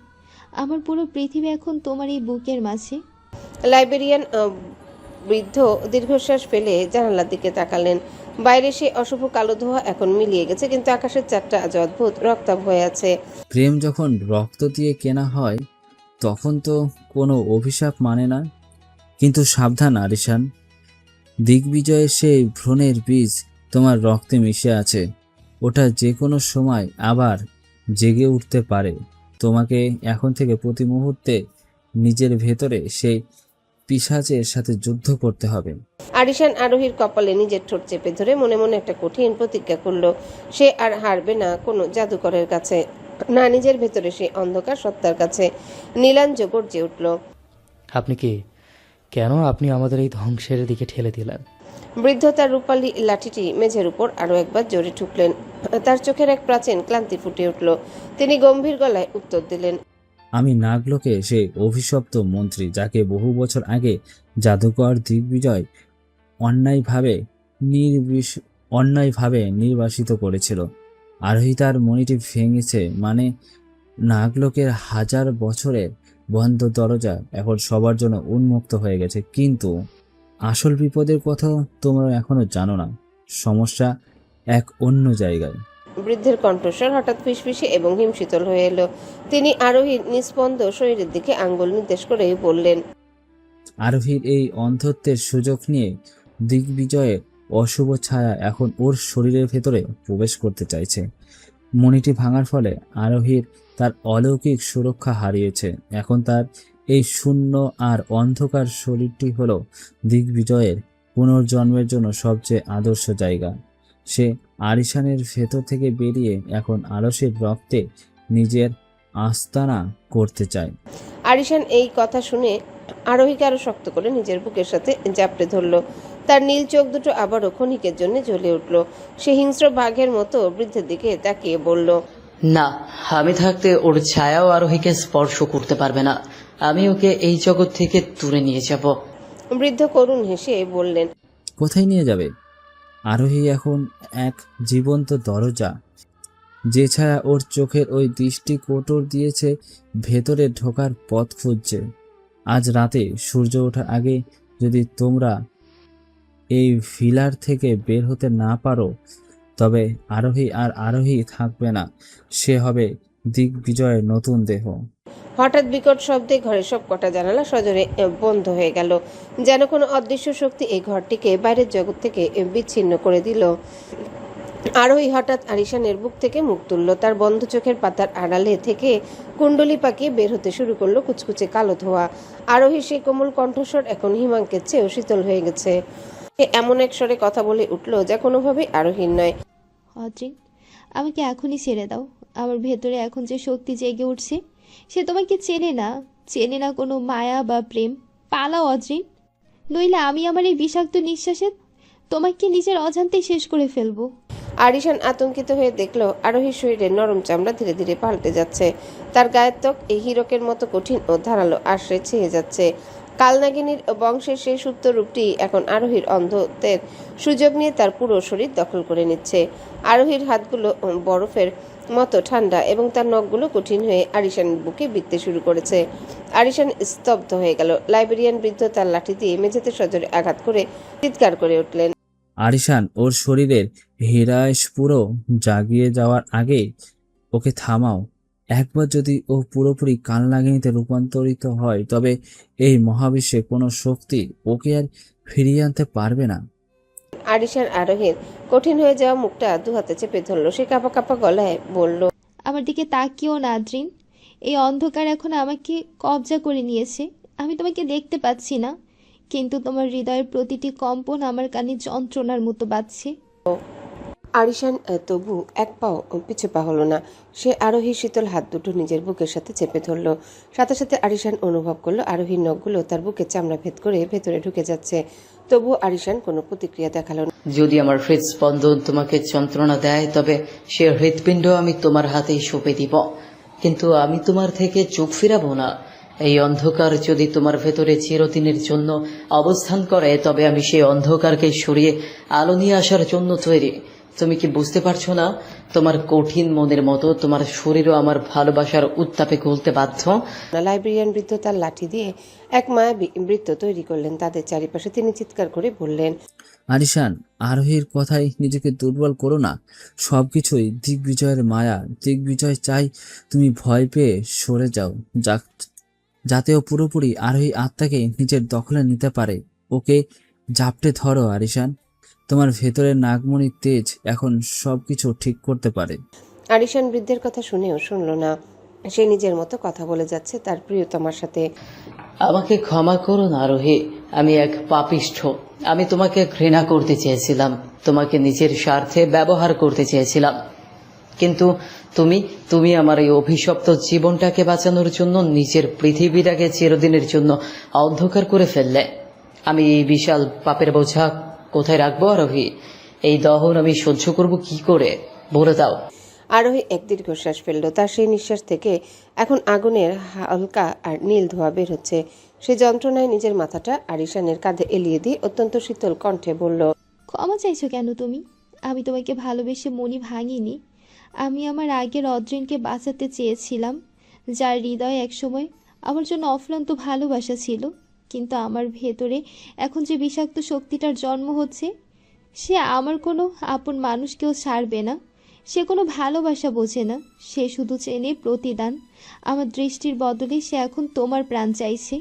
Speaker 3: আমার পুরো পৃথিবী এখন তোমার এই বুকের মাঝে।
Speaker 2: লাইব্রেরিয়ান বৃদ্ধ দীর্ঘশ্বাস ফেলে জানালার দিকে তাকালেন। বাইরে সে অশুভ কালো ধোঁয়া এখন মিলিয়ে গেছে, কিন্তু আকাশের চারটা আজ অদ্ভুত রক্তাভ হয়ে আছে।
Speaker 7: প্রেম যখন রক্ত দিয়ে কেনা হয় তখন তো কোনো অভিশাপ মানে না। কিন্তু সাবধান আরিশান, দিগ্বিজয়ের সেই ভ্রূণের বীজ তোমার রক্তে মিশে আছে। ওটা যে কোনো সময় আবার জেগে উঠতে পারে। তোমাকে এখন থেকে প্রতি মুহূর্তে নিজের ভেতরে সেই পিশাচের সাথে যুদ্ধ করতে হবে।
Speaker 2: আরিশান আরোহীর কপালে নিজের ঠোঁট চেপে ধরে মনে মনে একটা কঠিন প্রতিজ্ঞা করলো। সে আর হারবে না কোনো জাদুকরের কাছে, না নিজের ভেতরে সেই অন্ধকার সত্তার কাছে। নীলাঞ্জ গর্জে উঠল,
Speaker 4: আপনি কি? কেন আপনি আমাদের এই ধ্বংসের দিকে ঠেলে দিলেন?
Speaker 2: বৃদ্ধ তার রূপালী লাঠিটি মেঝের উপর আরো একবার জোরে ঠুকলেন। তার চোখের এক প্রাচীন ক্লান্তি ফুটে উঠল। তিনি গম্ভীর গলায় উত্তর দিলেন,
Speaker 7: আমি নাগলোকে সেই অভিশপ্ত মন্ত্রী, যাকে বহু বছর আগে জাদুকর দিগ্বিজয় অন্যায়ভাবে নির্বাসিত করেছিল। আরোহী তার মণিটি ভেঙেছে, মানে নাগলোকের 1000 বছরের বন্ধ দরজা এখন সবার জন্য উন্মুক্ত হয়ে গেছে। কিন্তু আসল বিপদের কথা তোমরা এখনো জানো না। সমস্যা এক অন্য জায়গায়।
Speaker 2: বৃদ্ধের কণ্ঠস্বর হঠাৎ ফিসফিসে এবং হিমশীতল হয়ে এলো। তিনি আরোহীর নিস্পন্দ শরীরের দিকে আঙ্গুল নির্দেশ করে বললেন,
Speaker 7: আরোহীর এই অন্ধত্বের সুযোগ নিয়ে দিগ্বিজয়ের অশুভ ছায়া এখন ওর শরীরের ভেতরে প্রবেশ করতে চাইছে। মণিটি ভাঙার ফলে আরোহীর তার অলৌকিক সুরক্ষা হারিয়েছে। এখন তার এই শূন্য আর অন্ধকার শরীরটি হলো দিগ্বিজয়ের পুনর্জন্মের জন্য সবচেয়ে আদর্শ জায়গা। সে আরিশানের ভেতর থেকে বেরিয়ে এখন আরশের রক্তে নিজের আস্তানা করতে চায়।
Speaker 2: আরিশান এই কথা শুনে আরোহীকে আরো শক্ত করে নিজের বুকের সাথে জাপটে ধরল। তার নীল চোখ দুটো আবারও ক্ষণিকের জন্য জ্বলে উঠল। সে হিংস্র বাঘের মতো বৃদ্ধের দিকে তাকিয়ে বলল,
Speaker 1: না, আমি থাকতে ওর ছায়াও আরোহীকে স্পর্শ করতে পারবে না। আমি ওকে এই জগৎ থেকে দূরে নিয়ে যাব।
Speaker 2: বৃদ্ধ করুণ হেসে বললেন,
Speaker 7: কোথায় নিয়ে যাবে? আরোহী এখন এক জীবন্ত দরজা। যে ছায়া ওর চোখের ওই দৃষ্টি কোটর দিয়েছে, ভেতরে ঢোকার পথ খুঁজছে। আজ রাতে সূর্য ওঠার আগে যদি তোমরা এই ভিলার থেকে বের হতে না পারো, তবে আরোহী থাকবে না। সে হবে দিগ্বিজয়ের নতুন দেহ।
Speaker 2: হঠাৎ বিকট শব্দে ঘরের সব কটা জানালা সজোরে বন্ধ হয়ে গেল, যেন কোনো অদৃশ্য শক্তি এই ঘরটিকে বাইরের জগৎ থেকে বিচ্ছিন্ন করে দিল। আরোহী হঠাৎ আরিশানের বুক থেকে মুখ তুলল। তার বন্ধ চোখের পাতার আড়ালে থেকে কুণ্ডলি পাকিয়ে বের হতে শুরু করলো কুচকুচে কালো ধোঁয়া। আরোহী সেই কোমল কণ্ঠস্বর এখন হিমাঙ্কের চেয়েও শীতল হয়ে গেছে। সে এমন এক স্বরে কথা বলে উঠল যা কোনোভাবেই আরোহীর নয়।
Speaker 3: অদ্রিন, আমাকে এখনই ছেড়ে দাও। আমার ভেতরে এখন যে শক্তি জেগে উঠছে, সে তোমাকে চেনে না কোনো মায়া বা প্রেম। পালাও অদ্রিন, নইলে আমি আমার এই বিষাক্ত নিঃশ্বাসে তোমাকে নিজের অজান্তেই শেষ করে ফেলবো।
Speaker 2: আরিশান আতঙ্কিত হয়ে দেখল আরোহীর শরীরের নরম চামড়া ধীরে ধীরে পাল্টে যাচ্ছে। তার গায়ের ত্বক এই হীরকের মতো কঠিন ও ধারালো আশ্রে ছেয়ে যাচ্ছে। কালনাগিনীর বংশের সেই সুপ্ত রূপটি এখন আরোহীর অন্ধত্বের সুযোগ নিয়ে তার পুরো শরীর দখল করে নিচ্ছে। আরোহীর হাতগুলো বরফের মতো ঠান্ডা এবং তার নখগুলো কঠিন হয়ে আরিশানের বুকে বিঁধতে শুরু করেছে। আরিশান স্তব্ধ হয়ে গেল। লাইবেরিয়ান বৃদ্ধ তার লাঠি দিয়ে মেঝেতে সজোরে আঘাত করে চিৎকার করে উঠলেন,
Speaker 7: আরিশান, ওর শরীরের হীরায় পুরো জাগিয়ে যাওয়ার আগে ওকে থামাও। একবার যদি ও পুরোপুরি কালনাগিনীতে রূপান্তরিত হয়, তবে এই মহাবিশ্বে কোনো শক্তি ওকে আর ফিরিয়ে আনতে পারবে না।
Speaker 2: আরিশান আরোহীর কঠিন হয়ে যাওয়া মুখটা দুহাতে চেপে ধরল। সে কাঁপা কাঁপা গলায় বলল,
Speaker 3: আমার দিকে তাকিও না আদ্রিন। এই অন্ধকার এখন আমাকে কবজা করে নিয়েছে। আমি তোমাকে দেখতে পাচ্ছি না, কিন্তু তোমার হৃদয়ের প্রতিটি কম্পন আমার কানে যন্ত্রণার মতো বাজছে।
Speaker 2: আরিশান তবু এক পাও পিছু পা হলো না। সে আরোহীর শীতল হাত দুটো নিজের বুকের সাথে চেপে ধরল। সাথে সাথে আরিশান অনুভব করলো আরোহীর নখগুলো তার বুকের চামড়া ভেদ করে ভেতরে ঢুকে যাচ্ছে। তবু আরিশান কোনো প্রতিক্রিয়া দেখালো না।
Speaker 1: যদি আমার হৃদস্পন্দন তোমাকে যন্ত্রণা দেয়, তবে সে হৃৎপিণ্ড আমি তোমার হাতেই সঁপে দিব, কিন্তু আমি তোমার থেকে চোখ ফিরাবো না। এই অন্ধকার যদি তোমার ভেতরে চিরদিনের জন্য অবস্থান করে, তবে আমি সেই অন্ধকারকে সরিয়ে আলো নিয়ে আসার জন্য তৈরি। তুমি কি বুঝতে পারছো না? তোমার কঠিন মনের মতো তোমার শরীরও আমার ভালোবাসার উত্তাপে গলতে বাধ্য।
Speaker 2: লাইব্রেরিয়ান বৃদ্ধ তার লাঠি দিয়ে এক মায়াবী বৃত্ত তৈরি করলেন তাদের চারিপাশে। তিনি চিৎকার করে বললেন,
Speaker 7: আরিশান, আরোহীর কথায় নিজেকে দুর্বল করো না। সবকিছুই দিগ্বিজয়ের মায়া। দিগ্বিজয় চাই তুমি ভয় পেয়ে সরে যাও, যাতে ও পুরোপুরি আরোহী আত্মাকে নিজের দখলে নিতে পারে। ওকে জাপটে ধরো আরিশান। তোমার ভেতরের নাগমণির তেজ এখন সবকিছু ঠিক করতে পারে।
Speaker 2: আরিশান বৃদ্ধের কথা শুনেও শুনল না। সে নিজের মতো কথা বলে যাচ্ছে তার প্রিয়তমার সাথে।
Speaker 1: আমাকে ক্ষমা করো না আরোহী, আমি এক পাপিষ্ঠ। আমি তোমাকে ঘৃণা করতে চেয়েছিলাম, তোমাকে নিজের স্বার্থে ব্যবহার করতে চেয়েছিলাম, কিন্তু তুমি আমার এই অভিশপ্ত জীবনটাকে বাঁচানোর জন্য নিজের পৃথিবীটাকে চিরদিনের জন্য অন্ধকার করে ফেললে। আমি এই বিশাল পাপের বোঝা কোথায় রাখবো আরোহী? এই দহন আমি সহ্য করব কি করে, বলে দাও।
Speaker 2: আরোহী এক দীর্ঘশ্বাস ফেলল। তার সেই নিঃশ্বাস থেকে এখন আগুনের হালকা আর নীল ধোঁয়া বের হচ্ছে। সে যন্ত্রণায় নিজের মাথাটা আরিশানের কাঁধে এলিয়ে দিয়ে অত্যন্ত শীতল কণ্ঠে বলল,
Speaker 3: ক্ষমা চাইছো কেন তুমি? আমি তোমাকে ভালোবেসে মনি ভাঙিনি। আমি আমার আগের অদ্রিনকে বাঁচাতে চেয়েছিলাম, যার হৃদয়ে একসময় আমার জন্য অফুরন্ত ভালোবাসা ছিল। কিন্তু আমার ভেতরে এখন যে বিষাক্ত শক্তিটার জন্ম হচ্ছে, সে আমার কোনো আপন মানুষকেও ছাড়বে না। সে কোনো ভালোবাসা বোঝে না, সে শুধু চেনে প্রতিদান। আমার দৃষ্টির বদলে সে এখন তোমার প্রাণ চাইছে।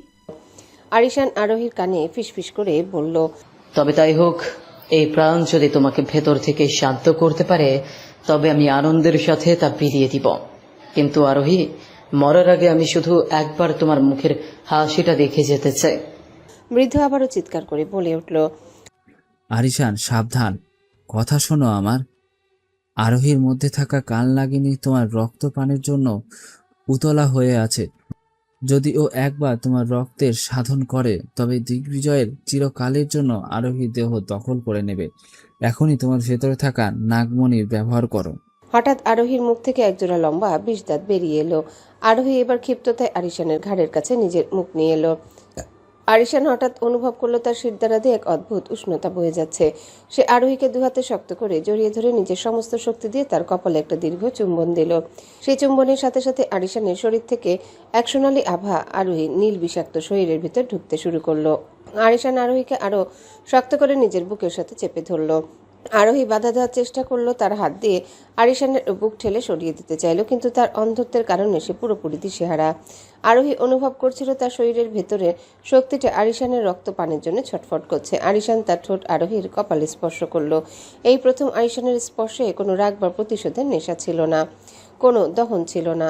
Speaker 2: আরিশান আরোহীর কানে ফিসফিস করে বলল,
Speaker 1: তবে তাই হোক, এই প্রাণ যদি তোমাকে ভেতর থেকে শান্ত করতে পারে, তবে আমি আনন্দের সাথে তা বিলিয়ে দিব। কিন্তু আরোহী, মরার আগে আমি শুধু একবার তোমার মুখের হাসিটা দেখে যেতে চাই।
Speaker 2: বৃদ্ধ আবারও চিৎকার করে বলে উঠল।
Speaker 7: আরিশান সাবধান, কথা শোনো আমার। আরোহীর মধ্যে থাকা কাল নাগিনী তোমার রক্ত পানের জন্য উতলা হয়ে আছে। যদি ও একবার তোমার রক্তের সাধন করে তবে দিগ্বিজয়ের চিরকালের জন্য আরোহীর দেহ দখল করে নেবে। এখনই তোমার ভেতরে থাকা নাগমণির ব্যবহার করো।
Speaker 2: হঠাৎ আরোহীর মুখ থেকে একজোড়া লম্বা বিষদাঁত বেরিয়ে এলো। আরোহী এবার ক্ষিপ্ততায় আরিশানের ঘাড়ের কাছে নিজের মুখ নিয়ে এলো। আরিশান হঠাৎ অনুভব করলো তার শিরদাঁড়া দিয়ে এক অদ্ভুত উষ্ণতা বয়ে যাচ্ছে। সে আরোহীকে দুহাতে শক্ত করে জড়িয়ে ধরে নিজের সমস্ত শক্তি দিয়ে তার কপালে একটা দীর্ঘ চুম্বন দিল। সেই চুম্বনের সাথে সাথে আরিশানের শরীর থেকে এক সোনালি আভা আরোহী নীল বিষাক্ত শরীরের ভিতর ঢুকতে শুরু করলো। আরিশান আরোহীকে আরো শক্ত করে নিজের বুকের সাথে চেপে ধরলো। আরোহী বাধা দেওয়ার চেষ্টা করলো, তার হাত দিয়ে আরিশানের বুক ঠেলে সরিয়ে দিতে চাইল, কিন্তু তার অন্ধত্বের কারণে সে পুরোপুরি দিশেহারা। আরোহী অনুভব করছিল তার শরীরের ভেতরে শক্তিটা আরিশানের রক্ত পানের জন্য ছটফট করছে। আরিশান তার ঠোঁট আরোহীর কপালে স্পর্শ করলো। এই প্রথম আরিশানের স্পর্শে কোনো রাগ বা প্রতিশোধের নেশা ছিল না, কোনো দহন ছিল না।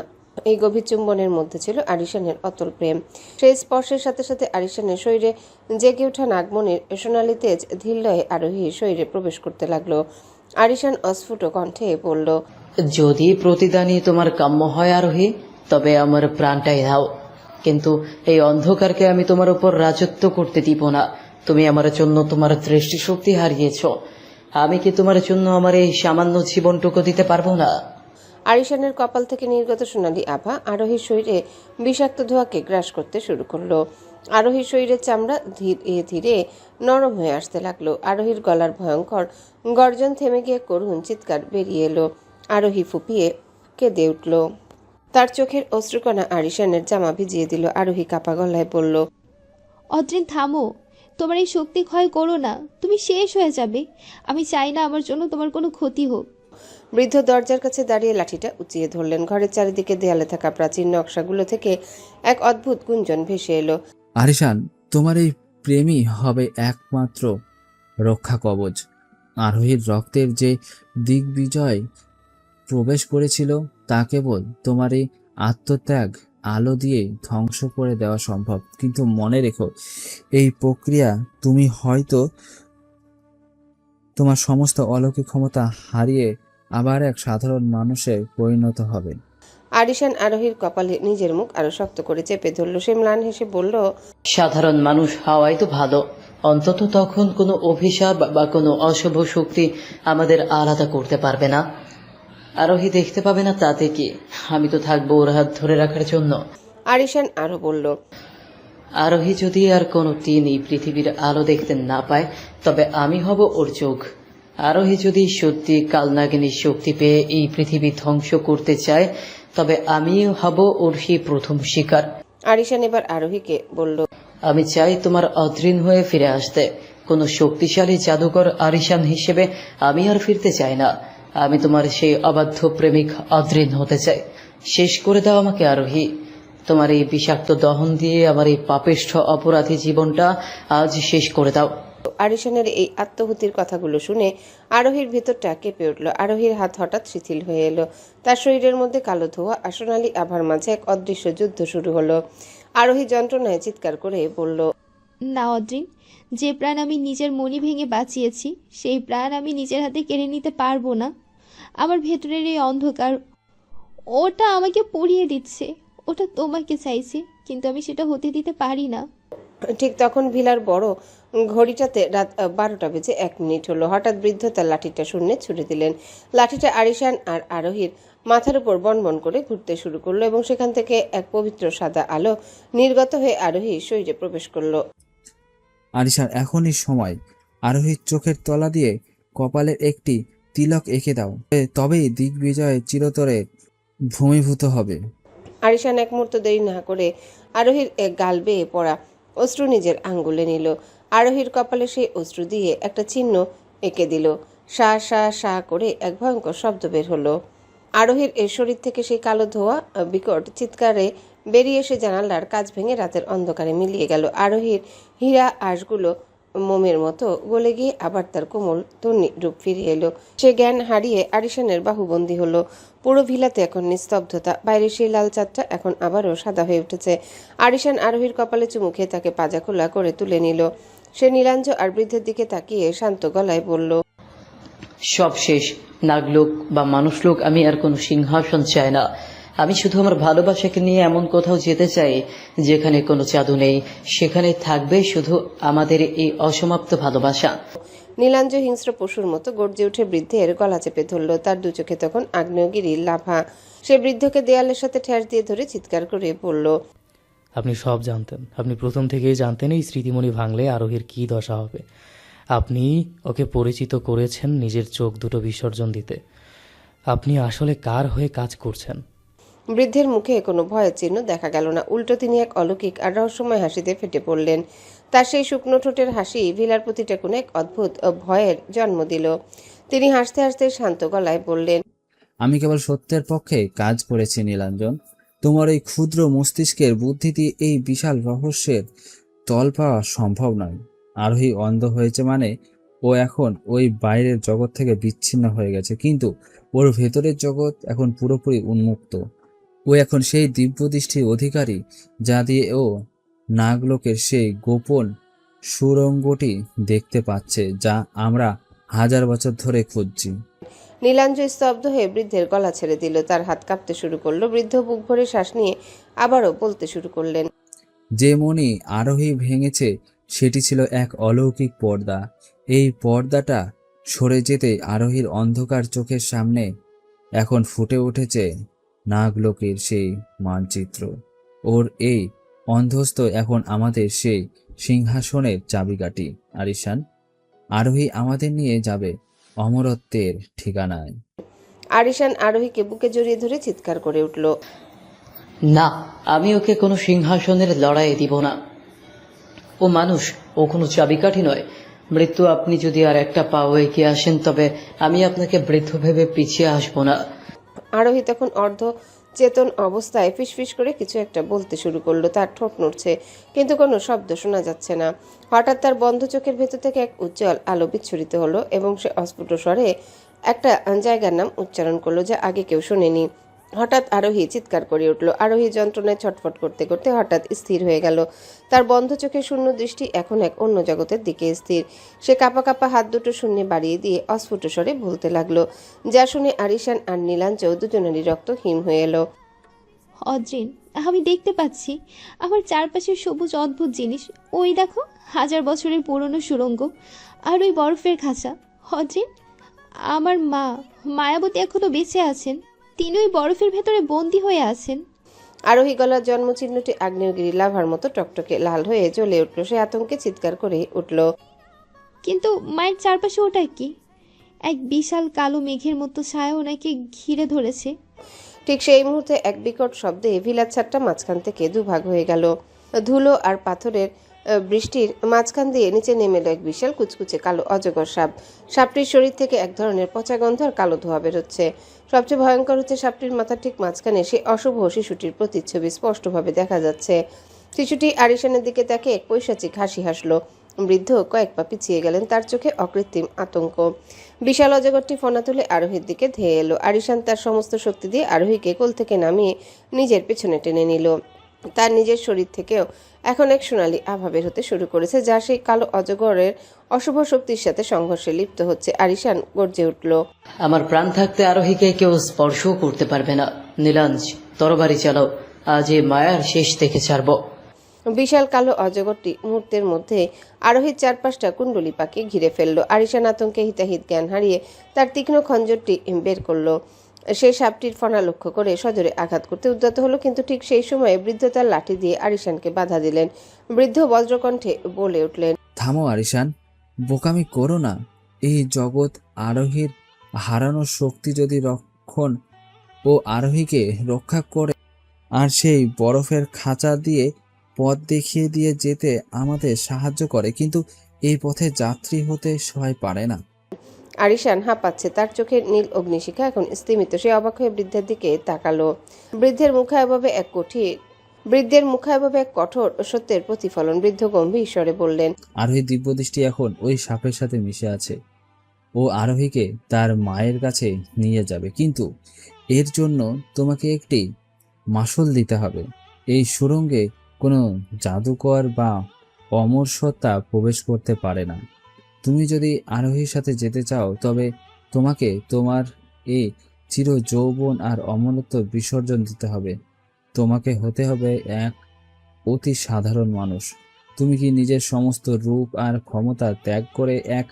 Speaker 2: এই গভীর চুম্বনের মধ্যে ছিল আরিশানের অতল প্রেম। সেই স্পর্শের সাথে সাথে আরিশানের শরীরে জেগে ওঠা নাগমণির সোনালি তেজ ধীর লয়ে আরোহীর শরীরে প্রবেশ করতে লাগলো। আরিশান অস্ফুট কণ্ঠে বলল,
Speaker 1: যদি প্রতিদানই তোমার কাম্য হয় আরোহী, তবে আমার প্রাণটাই দাও, কিন্তু এই অন্ধকারকে আমি তোমার উপর রাজত্ব করতে দিব না। তুমি আমার জন্য তোমার দৃষ্টিশক্তি হারিয়েছ, আমি কি তোমার জন্য আমার এই সামান্য জীবনটুকু দিতে পারবো না?
Speaker 2: আরিশানের কপাল থেকে নির্গত সোনালি আভা আরোহীর শরীরে বিষাক্ত ধোঁয়াকে গ্রাস করতে শুরু করলো। আরোহীর শরীরের চামড়া ধীরে ধীরে নরম হয়ে আসতে লাগলো। আরোহীর গলার ভয়ঙ্কর গর্জন থেমে গিয়ে করুণ চিৎকার বেরিয়ে এলো। আরোহী ফুপিয়ে কেঁদে উঠল। তার চোখের অশ্রুকণা আরিশানের জামা ভিজিয়ে দিল। আরোহী কাপা গলায় বলল,
Speaker 3: অদ্রিন থামো, তোমার এই শক্তি ক্ষয় করো না, তুমি শেষ হয়ে যাবে। আমি চাই না আমার জন্য তোমার কোনো ক্ষতি হোক।
Speaker 2: বৃদ্ধ দরজার কাছে দাঁড়িয়ে লাঠিটা উঁচিয়ে ধরলেন। ঘরের চারিদিকে দেয়ালে থাকা প্রাচীন নকশাগুলো থেকে এক অদ্ভুত গুঞ্জন ভেসে এলো।
Speaker 7: আরিশান, তোমার এই প্রেমই হবে একমাত্র রক্ষা কবচ। আরোহীর রক্তের যে দিগ্বিজয় প্রবেশ করেছিল তা কেবল তোমার এই আত্মত্যাগ আলো দিয়ে ধ্বংস করে দেওয়া সম্ভব। কিন্তু মনে রেখো, এই প্রক্রিয়া তুমি হয়তো তোমার সমস্ত অলৌকিক ক্ষমতা হারিয়ে আবার এক সাধারণ মানুষে পরিণত হবে।
Speaker 2: আরিশান আরোহীর কপালে নিজের মুখ আরো শক্ত করে চেপে ধরল। সে ম্লান হেসে বলল,
Speaker 1: সাধারণ মানুষ হওয়াই তো ভালো, অন্তত তখন কোনো অভিশাপ বা কোনো অশুভ শক্তি আমাদের আলাদা করতে পারবে না। আরোহী দেখতে পাবে না, তাতে কি? আমি তো থাকবো ওর হাত ধরে রাখার জন্য।
Speaker 2: আরিশান আরো বলল,
Speaker 1: আরোহী যদি আর কোনো দিন এই পৃথিবীর আলো দেখতে না পায়, তবে আমি হব ওর চোখ। আরোহী যদি সত্যি কালনাগিনীর শক্তি পেয়ে এই পৃথিবী ধ্বংস করতে চায়, তবে আমিও হব ওর সেই প্রথম শিকার।
Speaker 2: আরিশান এবার আরোহীকে বলল,
Speaker 1: আমি চাই তোমার অদ্রিন হয়ে ফিরে আসতে। কোনো শক্তিশালী জাদুকর আরিশান হিসেবে আমি আর ফিরতে চাই না। আমি তোমার সেই অবাধ্য প্রেমিক অদ্রিন হতে চাই। শেষ করে দাও আমাকে আরোহী। তোমার এই বিষাক্ত দহন দিয়ে আমার এই পাপিষ্ঠ অপরাধী জীবনটা আজ শেষ করে দাও।
Speaker 2: আরিশানের এই আত্মহুতির কথাগুলো শুনে আরোহীর ভিতরটা কেঁপে উঠল। আরোহীর হাত হঠাৎ শিথিল হয়ে এলো। তার শরীরের মধ্যে কালো ধোঁয়া আর সোনালি আভার মাঝে এক অদৃশ্য যুদ্ধ শুরু হলো। আরোহী যন্ত্রণায় চিৎকার করে বলল,
Speaker 3: না অদ্রিন, যে প্রাণ আমি নিজের মনি ভেঙে বাঁচিয়েছি সেই প্রাণ আমি নিজের হাতে কেড়ে নিতে পারবো না। আমার ভেতরের এই অন্ধকার, ওটা আমাকে পুড়িয়ে দিচ্ছে। ওটা তোমাকে চাইছে, কিন্তু আমি সেটা হতে দিতে পারি না।
Speaker 2: ঠিক তখন ভিলার বড় ঘড়িটাতে রাত 12টা বেজে 1 মিনিট হলো। হঠাৎ বৃদ্ধ তার লাঠিটা শূন্যে ছুড়ে দিলেন। লাঠিটা আরিশান আর আরোহীর মাথার উপর বনবন করে ঘুরতে শুরু করলো এবং সেখান থেকে এক পবিত্র সাদা আলো নির্গত হয়ে আরোহীর শরীরে প্রবেশ করলো।
Speaker 7: আরিশান, এখনই সময়। আরোহীর চোখের তলা দিয়ে কপালের একটি তিলক এঁকে দাও, তবেই দিগ্বিজয় চিরতরে ভূমিভূত হবে।
Speaker 2: আরিশান এক মুহূর্ত দেরি না করে আরোহীর গাল বেয়ে পড়া অশ্রু নিজের আঙ্গুলে নিল। আরোহীর কপালে সেই অশ্রু দিয়ে একটা চিহ্ন এঁকে দিল। সা সা সা করে এক ভয়ঙ্কর শব্দ বের হলো। আরোহীর এর শরীর থেকে সেই কালো ধোঁয়া বিকট চিৎকারে বেরিয়ে এসে জানালার কাঁচ ভেঙে রাতের অন্ধকারে মিলিয়ে গেল। আরোহীর হীরা আঁশগুলো মোমের মতো গলে গিয়ে আবার তার কোমল তন্নি রূপ ফিরে এলো। সে জ্ঞান হারিয়ে আরিশানের বাহুবন্দী হলো। পুরো ভিলাতে এখন নিস্তব্ধতা। বাইরে সেই লাল চাঁদটা এখন আবারও সাদা হয়ে উঠেছে। আরিশান আরোহীর কপালে চুমু খেয়ে তাকে পাজা খোলা করে তুলে নিল। সে নীলাঞ্জ আর বৃদ্ধের দিকে তাকিয়ে শান্ত গলায় বলল,
Speaker 1: সব শেষ। নাগলোক বা মানুষলোক, আমি আর কোনো সিংহাসন চাই না। আমি শুধু আমার ভালোবাসাকে নিয়ে এমন কোথাও যেতে চাই যেখানে কোনো জাদু নেই, সেখানে থাকবে শুধু আমাদের এই অসমাপ্ত ভালোবাসা।
Speaker 2: নীলাঞ্জ হিংস্র পশুর মতো গর্জে উঠে বৃদ্ধের গলা চেপে ধরল। তার দু চোখে তখন আগ্নেয়গিরির লাভা। সে বৃদ্ধকে দেয়ালের সাথে ঠ্যাস দিয়ে ধরে চিৎকার করে বলল,
Speaker 4: আপনি সব জানতেন, আপনি প্রথম থেকেই জানতেন এই স্মৃতিমণি ভাঙলে আরোহীর কী দশা হবে। আপনি ওকে পরিচিত করেছেন নিজের চোখ দুটো বিসর্জন দিতে। আপনি আসলে কার হয়ে কাজ করছেন?
Speaker 2: বৃদ্ধের মুখে কোনো ভয়ের চিহ্ন দেখা গেল না। উল্টো তিনি এক অলৌকিক আর রহস্যময় হাসিতে ফেটে পড়লেন। তার সেই শুকনো ঠোঁটের হাসি ভিলার প্রতিটা কোণে এক অদ্ভুত ভয়ের জন্ম দিল। তিনি হাসতে হাসতে শান্ত গলায় বললেন,
Speaker 7: আমি কেবল সত্যের পক্ষে কাজ করেছি নীলাঞ্জন। তোমার এই ক্ষুদ্র মস্তিষ্কের বুদ্ধি দিয়ে এই বিশাল রহস্যের তল পাওয়া সম্ভব নয়। আরোহী অন্ধ হয়েছে মানে ও এখন ওই বাইরের জগৎ থেকে বিচ্ছিন্ন হয়ে গেছে, কিন্তু ওর ভেতরের জগৎ এখন পুরোপুরি উন্মুক্ত। ও এখন সেই দিব্যদৃষ্টির অধিকারী যা দিয়ে ও নাগলোকের সেই গোপন সুড়ঙ্গটি দেখতে পাচ্ছে, যা আমরা 1000 বছর ধরে খুঁজছি।
Speaker 2: নীলাঞ্জ স্তব্ধ হয়ে বৃদ্ধের গলা ছেড়ে দিল। তার হাত কাঁপতে শুরু করলো। বৃদ্ধ বুক ভরে শ্বাস নিয়ে আবারও বলতে শুরু করলেন,
Speaker 7: যে মণি আরোহী ভেঙেছে সেটি ছিল এক অলৌকিক পর্দা। এই পর্দাটা সরে যেতে আরোহীর অন্ধকার চোখের সামনে এখন ফুটে উঠেছে নাগলোকের সেই মানচিত্র। ওর এই অন্ধস্ত এখন আমাদের সেই সিংহাসনের চাবিকাঠি। আরিশান, আরোহী আমাদের নিয়ে যাবে অমরত্বের ঠিকানায়।
Speaker 2: আরিশান আরোহীকে বুকে জড়িয়ে ধরে চিৎকার করে উঠল,
Speaker 1: না, আমি ওকে কোনো সিংহাসনের লড়াইয়ে দিব না। ও মানুষ, ও কোনো চাবিকাঠি নয়। মৃত্যু, আপনি যদি আর একটা পাও এগিয়ে আসেন তবে আমি আপনাকে বৃদ্ধ ভেবে পিছিয়ে আসবো না।
Speaker 2: আরোহী তখন অর্ধ চেতন অবস্থায় ফিসফিস করে কিছু একটা বলতে শুরু করলো। তার ঠোঁট নড়ছে, কিন্তু কোনো শব্দ শোনা যাচ্ছে না। হঠাৎ তার বন্ধ চোখের ভেতর থেকে এক উজ্জ্বল আলো বিচ্ছুরিত হলো এবং সে অস্ফুট স্বরে একটা জায়গার নাম উচ্চারণ করলো, যা আগে কেউ শোনেনি। হঠাৎ আরোহী চিৎকার করে উঠল। আরোহী যন্ত্রণায় ছটফট করতে করতে হঠাৎ স্থির হয়ে গেল। তার বন্ধ চোখে শূন্য দৃষ্টি এখন এক অন্য জগতের দিকে স্থির। সে কাঁপা কাঁপা হাত দুটো শূন্যে বাড়িয়ে দিয়ে অস্ফুট স্বরে বলতে লাগলো, যা শুনে আরিশান আর নীলাঞ্জ দুজনেরই রক্ত হিম হয়ে এলো।
Speaker 3: অদ্রিন, আমি দেখতে পাচ্ছি আমার চারপাশের সবুজ অদ্ভুত জিনিস। ওই দেখো, 1000 বছরের পুরনো সুড়ঙ্গ আর ওই বরফের খাঁচা। অদ্রিন, আমার মা মায়াবতী এখনো বেঁচে আছেন। তিনি ওই বরফের ভেতরে বন্দী হয়ে আছেন।
Speaker 2: আরোহী গলার জন্মচিহ্নটি আগ্নেয়গিরি লাভার মতো টকটকে লাল হয়ে জ্বলে উঠল। সে আতঙ্কে চিৎকার করে উঠল,
Speaker 3: কিন্তু মায়ের চারপাশে ওটা কি? এক বিশাল কালো মেঘের মতো ছায়া ওনাকে ঘিরে ধরেছে।
Speaker 2: ঠিক সেই মুহূর্তে এক বিকট শব্দে ভিলার ছাদটা মাঝখান থেকে দুভাগ হয়ে গেল। ধুলো আর পাথরের বৃষ্টির মাঝখান দিয়ে নিচে নেমে এলো এক বিশাল কুচকুচে কালো অজগর সাপ। সাপটির শরীর থেকে এক ধরনের পচা গন্ধ আর কালো ধোঁয়া বেরোচ্ছে। সবচেয়ে ভয়ঙ্কর হচ্ছে সাপটির মাথার ঠিক মাঝখানে সেই অশুভ শিশুটির প্রতিচ্ছবি স্পষ্টভাবে দেখা যাচ্ছে। শিশুটি আরিশানের দিকে তাকে এক পৈশাচিক হাসি হাসলো। বৃদ্ধ কয়েক পা পিছিয়ে গেলেন, তার চোখে অকৃত্রিম আতঙ্ক। বিশাল অজগরটি ফনা তুলে আরোহীর দিকে ধেয়ে এলো। আরিশান তার সমস্ত শক্তি দিয়ে আরোহীকে কোল থেকে নামিয়ে নিজের পেছনে টেনে নিল। তার নিজের শরীর থেকেও এখন এক সোনালী আভা বের হতে শুরু করেছে, যা সেই কালো অজগরের অশুভ শক্তির সাথে সংঘর্ষে লিপ্ত হচ্ছে। আরিশান গর্জে উঠল,
Speaker 1: আমার প্রাণ থাকতে আরোহীকে কেউ স্পর্শও করতে পারবে না। নীলাঞ্জ, তরবারি চালাও, আজ এই মায়ার শেষ থেকে ছাড়ব।
Speaker 2: বিশাল কালো অজগরটি মুহূর্তের মধ্যে আরোহীর চারপাশটা কুণ্ডলি পাকে ঘিরে ফেললো। আরিশান আতঙ্কে হিতাহিত জ্ঞান হারিয়ে তার তীক্ষ্ণ খঞ্জরটি বের করলো। সেই সাপটির ফনা লক্ষ্য করে সজোরে আঘাত করতে উদ্যত হলো, কিন্তু ঠিক সেই সময়ে বৃদ্ধ তার লাঠি দিয়ে আরিশানকে বাধা দিলেন। বৃদ্ধ বজ্রকণ্ঠে বলে উঠলেন,
Speaker 7: থামো আরিশান, বোকামি করো না। এই জগৎ আরোহীর হারানো শক্তি যদি রক্ষণ ও আরোহীকে রক্ষা করে আর সেই বরফের খাঁচা দিয়ে পথ দেখিয়ে দিয়ে যেতে আমাদের সাহায্য করে, কিন্তু এই পথে যাত্রী হতে সবাই পারে না।
Speaker 2: আরিশান হাঁপাচ্ছে। তার চোখের নীল অগ্নিশিখা এখন স্তিমিত। সে অবাক হয়ে বৃদ্ধের দিকে তাকালো। বৃদ্ধের মুখাবয়বে এক কঠিন বৃদ্ধের মুখাভাবে এক কঠোর সত্যের প্রতিফলন। বৃদ্ধ গম্ভীর স্বরে বললেন,
Speaker 7: আরোহী দিব্যদৃষ্টি এখন ওই সাপের সাথে মিশে আছে। ও আরোহীকে তার মায়ের কাছে নিয়ে যাবে, কিন্তু এর জন্য তোমাকে একটি মাসুল দিতে হবে। এই সুড়ঙ্গে কোনো জাদুকর বা অমর সত্তা প্রবেশ করতে পারে না। তুমি যদি আরোহীর সাথে যেতে চাও, তবে তোমাকে তোমার এই চির যৌবন আর অমরত্ব বিসর্জন দিতে হবে। তোমাকে হতে হবে এক অতি সাধারণ মানুষ। তুমি কি নিজের সমস্ত রূপ আর ক্ষমতা ত্যাগ করে এক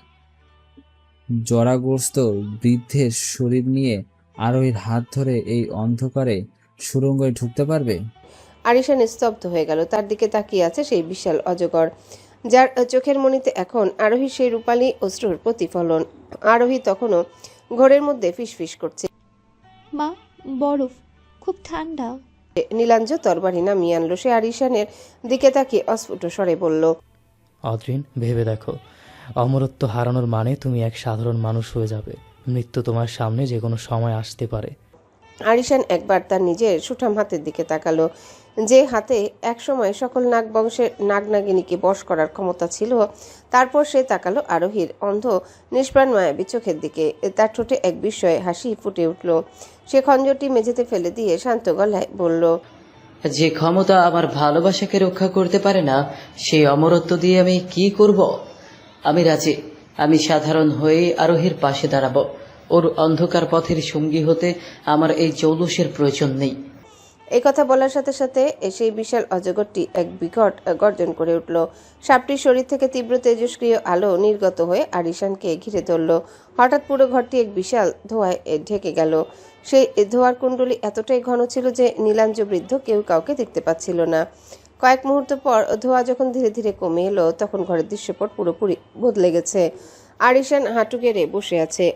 Speaker 7: জরাগ্রস্ত বৃদ্ধের শরীর নিয়ে আরোহীর হাত ধরে এই অন্ধকারে সুড়ঙ্গে ঢুকতে পারবে?
Speaker 2: আরিশান স্তব্ধ হয়ে গেল। তার দিকে তাকিয়ে আছে সেই বিশাল অজগর, যার চোখের মণিতে এখন আরোহী সেই রূপালী অশ্রুর প্রতিফলন। আরোহী তখনও ঘোরের মধ্যে ফিসফিস করছে।
Speaker 3: মা, বরফ খুব ঠান্ডা।
Speaker 2: নীলাঞ্জ তরবারি নামিয়ে আনলো। সে আরিশানের দিকে তাকিয়ে অস্ফুট স্বরে বলল,
Speaker 4: অদ্রিন, ভেবে দেখো, অমরত্ব হারানোর মানে তুমি এক সাধারণ মানুষ হয়ে যাবে। মৃত্যু তোমার সামনে যে কোনো সময় আসতে পারে।
Speaker 2: আরিশান একবার তার নিজের সুঠাম হাতের দিকে তাকালো, যে হাতে একসময় সকল নাগ বংশের নাগনাগিনীকে বশ করার ক্ষমতা ছিল। তারপর সে তাকালো আরোহীর অন্ধ নিষ্প্রাণ মায়াবী চোখের দিকে। তার ঠোঁটে এক বিস্ময়ে হাসি ফুটে উঠল। সে খঞ্জরটি মেঝেতে ফেলে দিয়ে শান্ত গলায় বলল,
Speaker 1: যে ক্ষমতা আমার ভালোবাসাকে রক্ষা করতে পারে না, সেই অমরত্ব দিয়ে আমি কি করব? আমি রাজি। আমি সাধারণ হয়ে আরোহীর পাশে দাঁড়াবো। ওর অন্ধকার পথের সঙ্গী হতে আমার এই জৌলুসের প্রয়োজন নেই।
Speaker 2: এই কথা বলার সাথে সাথে সেই বিশাল অজগরটি এক বিকট গর্জন করে উঠল। সাপটির শরীর থেকে তীব্র তেজস্ক্রিয় আলো নির্গত হয়ে আরিশানকে ঘিরে ধরল। হঠাৎ পুরো ঘরটি এক বিশাল ধোঁয়ায় ঢেকে গেল। সেই ধোঁয়ার কুণ্ডলী এতটাই ঘন ছিল যে নীলাঞ্জ বৃদ্ধ কেউ কাউকে দেখতে পাচ্ছিল না। কয়েক মুহূর্ত পর ধোঁয়া যখন ধীরে ধীরে কমে এলো, তখন ঘরের দৃশ্যপট পুরোপুরি বদলে গেছে। আরিশান হাঁটু গেড়ে বসে আছে।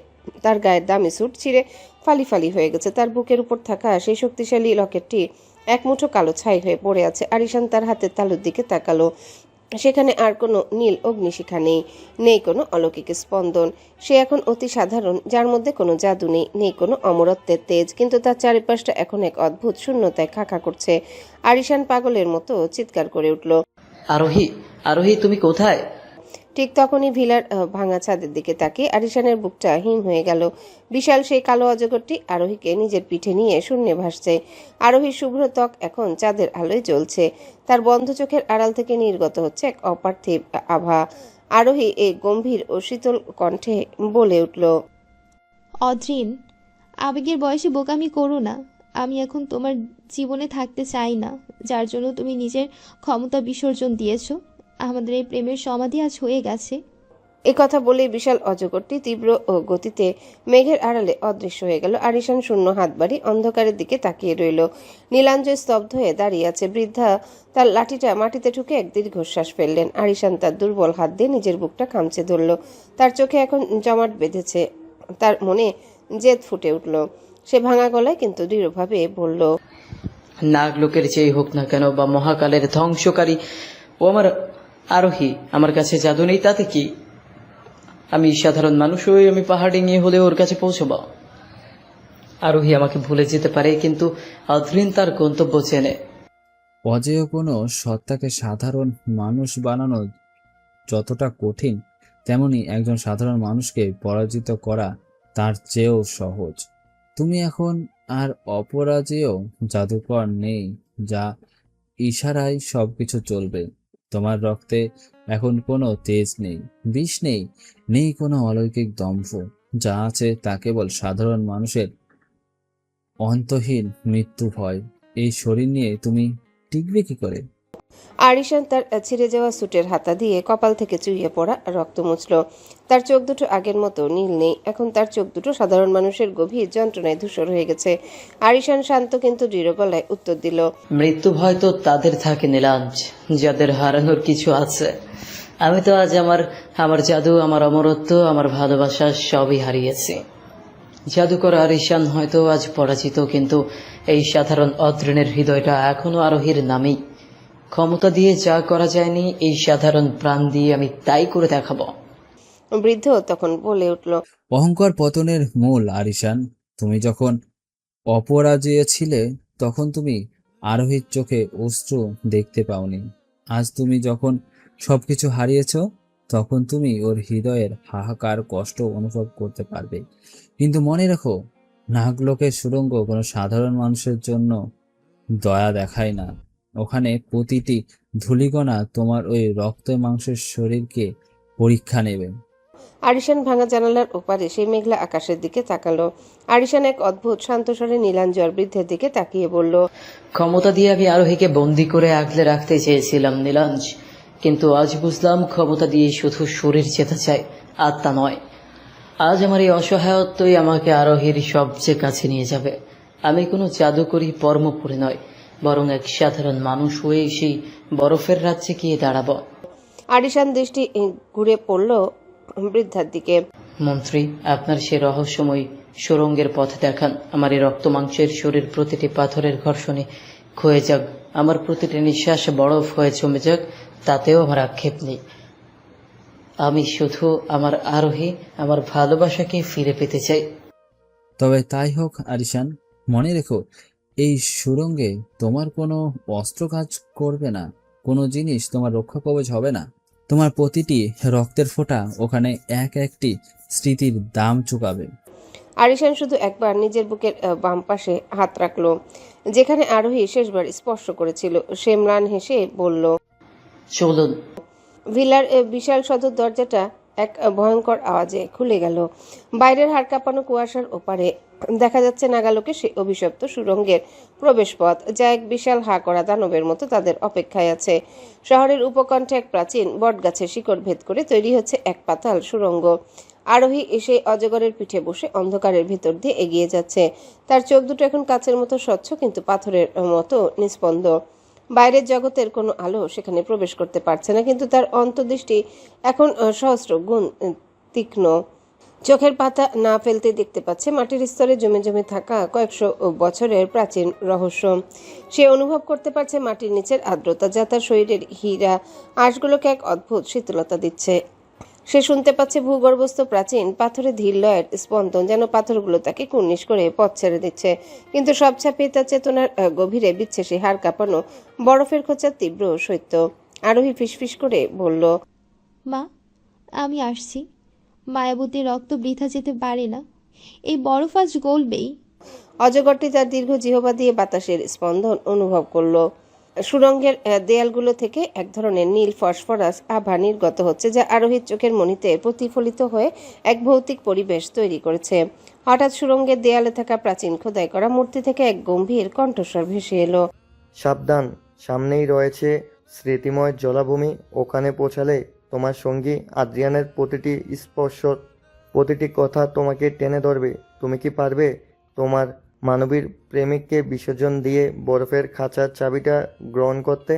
Speaker 2: তার গায়ের দামি স্যুট ছিঁড়ে ফালি ফালি হয়ে গেছে। তার বুকের উপর থাকা সেই শক্তিশালী লকেটটি এক মুঠো কালো ছাই হয়ে পড়ে আছে। আরিশান তার হাতের তালুর দিকে তাকালো। সেখানে আর কোনো নীল অগ্নিশিখা নেই, নেই কোনো অলৌকিক স্পন্দন। সে এখন অতি সাধারণ, যার মধ্যে কোনো জাদু নেই, নেই কোনো অমরত্বের তেজ। কিন্তু তার চারিপাশটা এখন এক অদ্ভুত শূন্যতায় খাঁকা করছে। আরিশান পাগলের মতো চিৎকার করে উঠল,
Speaker 1: আরোহী, আরোহী, তুমি কোথায়?
Speaker 2: ঠিক তখনই ভিলার ভাঙা ছাদের দিকে তাকিয়ে আরিশানের বুকটা হিম হয়ে গেল। বিশাল সেই কালো অজগরটি আরোহীকে নিজের পিঠে নিয়ে শূন্যে ভাসছে। আরোহীর শুভ্র ত্বক এখন চাঁদের আলোয় জ্বলছে। তার বন্ধ চোখের আড়াল থেকে নির্গত হচ্ছে এক অপার্থিব আভা। আরোহী এই গম্ভীর ও শীতল কণ্ঠে বলে উঠল,
Speaker 3: অদ্রিন, আবেগের বয়সে বোকামি করো না। আমি এখন তোমার জীবনে থাকতে চাই না, যার জন্য তুমি নিজের ক্ষমতা বিসর্জন দিয়েছো। আমাদের এই প্রেমের সমাধি আজ হয়ে গেছে।
Speaker 2: এই কথা বলে বিশাল অজগরটি তীব্র গতিতে মেঘের আড়ালে অদৃশ্য হয়ে গেল। আরিশান শূন্য হাত বাড়ি অন্ধকারের দিকে তাকিয়ে রইল। নীলাঞ্জ স্তব্ধ হয়ে দাঁড়িয়ে আছে। বৃদ্ধা তার লাঠিটা মাটিতে ঠুকে এক দীর্ঘশ্বাস ফেললেন। আরিশান তার দুর্বল হাত দিয়ে নিজের বুকটা খামচে ধরল। তার চোখে এখন জমাট বেঁধেছে। তার মনে জেদ ফুটে উঠল। সে ভাঙা গলায় কিন্তু দৃঢ়ভাবে বলল,
Speaker 1: নাগ লোকের যেই হোক না কেন, বা মহাকালের ধ্বংসকারী, ও আমার আরোহী। আমার কাছে জাদু নেই তাতে কি? আমি সাধারণ মানুষ হয়ে আমি পাহাড় ডিঙিয়ে হলে ওর কাছে পৌঁছব। আরোহী আমাকে ভুলে যেতে পারে, কিন্তু অদ্রিন তার গন্তব্য চেনে।
Speaker 7: অজেয় কোনো সত্তাকে সাধারণ মানুষ বানানো যতটা কঠিন, তেমনি একজন সাধারণ মানুষকে পরাজিত করা তার চেয়েও সহজ। তুমি এখন আর অপরাজেয় জাদুকর নেই, যা ইশারায় সবকিছু চলবে। তোমার রক্তে এখন কোনো তেজ নেই, বিষ নেই, নেই কোনো অলৌকিক দম্ভ। যা আছে তা কেবল সাধারণ মানুষের অন্তহীন মৃত্যু ভয়। এই শরীর নিয়ে তুমি টিকবে কি করে?
Speaker 2: আরিশান তার ছিঁড়ে যাওয়া স্যুটের হাতা দিয়ে কপাল থেকে চুইয়ে পড়া রক্ত মুছল। তার চোখ দুটো আগের মতো নীল নেই। এখন তার চোখ দুটো সাধারণ মানুষের গভীর যন্ত্রণায় ধূসর হয়ে গেছে। আরিশান শান্ত কিন্তু দৃঢ় গলায় উত্তর দিল,
Speaker 1: মৃত্যু ভয় তো তাদের থাকে নীলাঞ্জ, যাদের হারানোর কিছু আছে। আমি তো আজ আমার জাদু, আমার অমরত্ব, আমার ভালোবাসা সবই হারিয়েছি। জাদুকর আরিশান হয়তো আজ পরাজিত, কিন্তু এই সাধারণ অদ্রিনের হৃদয়টা এখনো আরোহীর নামেই। ক্ষমতা দিয়ে যা করা যায়নি, এই সাধারণ প্রাণ দিয়ে আমি তাই করে দেখাবো।
Speaker 2: বৃদ্ধ তখন বলে উঠল,
Speaker 7: অহংকার পতনের মূল আরিশান। তুমি যখন অপরাজেয় ছিলে, তখন তুমি আরোহীর চোখে অশ্রু দেখতে পাওনি। আজ তুমি যখন সবকিছু হারিয়েছ, তখন তুমি ওর হৃদয়ের হাহাকার কষ্ট অনুভব করতে পারবে। কিন্তু মনে রেখো, নাগলোকের সুড়ঙ্গ কোনো সাধারণ মানুষের জন্য দয়া দেখায় না। ওখানে প্রতিটি ধূলিকণা তোমার ওই রক্ত মাংসের শরীরকে পরীক্ষা নেবে।
Speaker 2: আরিশান ভাঙা জানালার ওপারে সেই মেঘলা আকাশের দিকে তাকালো। আরিশান এক অদ্ভুত শান্ত স্বরে নীলাঞ্জর বৃদ্ধের দিকে তাকিয়ে বলল,
Speaker 1: ক্ষমতা দিয়ে আমি আরোহীকে বন্দি করে আগলে রাখতে চেয়েছিলাম নীলাঞ্জ, কিন্তু আজ বুঝলাম ক্ষমতা দিয়ে শুধু শরীর জেতা চাই, আত্মা নয়। আজ আমার এই অসহায়ত্বই আমাকে আরোহীর সবচেয়ে কাছে নিয়ে যাবে। আমি কোনো জাদুকরী পরমপুরী নয়, বরং এক সাধারণ মানুষ হয়ে সেই বরফের রাজ্যে গিয়ে দাঁড়াবো।
Speaker 2: আরিশান দৃষ্টি ঘুরে পড়ল বৃদ্ধার দিকে।
Speaker 1: মন্ত্রী, আপনার সে রহস্যময় সুড়ঙ্গের পথ দেখান। আমার এই রক্ত মাংসের শরীর প্রতিটি পাথরের ঘর্ষণে ক্ষয়ে যাক, আমার প্রতিটি নিঃশ্বাস বরফ হয়ে জমে যাক, তাতেও আমার আক্ষেপ নেই। আমি শুধু আমার আরোহী, আমার ভালোবাসাকে ফিরে পেতে চাই।
Speaker 7: তবে তাই হোক আরিশান, মনে রেখো, এই সুড়ঙ্গে তোমার কোনো অস্ত্র কাজ করবে না, কোনো জিনিস তোমার রক্ষা কবচ হবে না। তোমার প্রতিটি রক্তের ফোঁটা ওখানে এক একটি স্মৃতির দাম চুকাবে।
Speaker 2: আরিশান শুধু একবার নিজের বুকের বাম পাশে হাত রাখলো, যেখানে আরোহী শেষবার স্পর্শ করেছিল। সে ম্লান হেসে বলল,
Speaker 1: চলুন।
Speaker 2: ভিলার বিশাল সদর দরজাটা এক ভয়ঙ্কর আওয়াজে খুলে গেল। বাইরের হাড় কাঁপানো কুয়াশার ওপারে দেখা যাচ্ছে নাগালোকে সেই অভিশপ্ত সুড়ঙ্গের প্রবেশপথ, যা এক বিশাল হা করা দানবের মতো তাদের অপেক্ষায় আছে। শহরের উপকণ্ঠে এক প্রাচীন বটগাছের শিকড় ভেদ করে তৈরি হচ্ছে এক পাতাল সুড়ঙ্গ। আরোহী এসে অজগরের পিঠে বসে অন্ধকারের ভিতর দিয়ে এগিয়ে যাচ্ছে। তার চোখ দুটো এখন কাচের মতো স্বচ্ছ, কিন্তু পাথরের মতো নিস্পন্দ। বাইরের জগতের কোনো আলো সেখানে প্রবেশ করতে পারছে না, কিন্তু তার অন্তর্দৃষ্টি এখন সহস্র গুণ তীক্ষ্ণ। চোখের পাতা না ফেলতে দেখতে পাচ্ছে মাটির স্তরে জমে জমে থাকা কয়েকশো বছরের প্রাচীন রহস্য। সে অনুভব করতে পারছে মাটির নিচের আর্দ্রতা, যা তার শরীরের হীরা আঁশগুলোকে এক অদ্ভুত শীতলতা দিচ্ছে। সে শুনতে পাচ্ছে ভূগর্ভস্থ প্রাচীন পাথরের ধীর লয়ের স্পন্দন, যেন পাথরগুলো তাকে কুর্নিশ করে পথ ছেড়ে দিচ্ছে। কিন্তু সব ছাপিয়ে তার চেতনার গভীরে বিচ্ছে সে হাড় কাঁপানো বরফের খোঁচার তীব্র সত্য। আরোহী ফিসফিস করে বলল,
Speaker 3: মা, আমি আসছি। মায়াবতীর রক্ত বৃথা যেতে পারে না, এই বরফ আজ গলবেই।
Speaker 2: অজগরটি তার দীর্ঘ জিহ্বা দিয়ে বাতাসের স্পন্দন অনুভব করলো। সুড়ঙ্গের দেয়ালগুলো থেকে এক ধরনের নীল ফসফরাস আভা নির্গত হচ্ছে, যা আরোহীর চোখের মণিতে প্রতিফলিত হয়ে এক ভৌতিক পরিবেশ তৈরি করেছে। হঠাৎ সুড়ঙ্গের দেয়ালে থাকা প্রাচীন খোদাই করা মূর্তি থেকে এক গম্ভীর কণ্ঠস্বর ভেসে এলো,
Speaker 5: সাবধান, সামনেই রয়েছে স্মৃতিময় জলাভূমি। ওখানে পৌঁছালে তোমার সঙ্গী আদ্রিয়ানের প্রতিটি স্পর্শ, প্রতিটি কথা তোমাকে টেনে ধরবে। তুমি কি পারবে তোমার মানবীর প্রেমিককে বিসর্জন দিয়ে বরফের খাঁচার চাবিটা গ্রহণ করতে?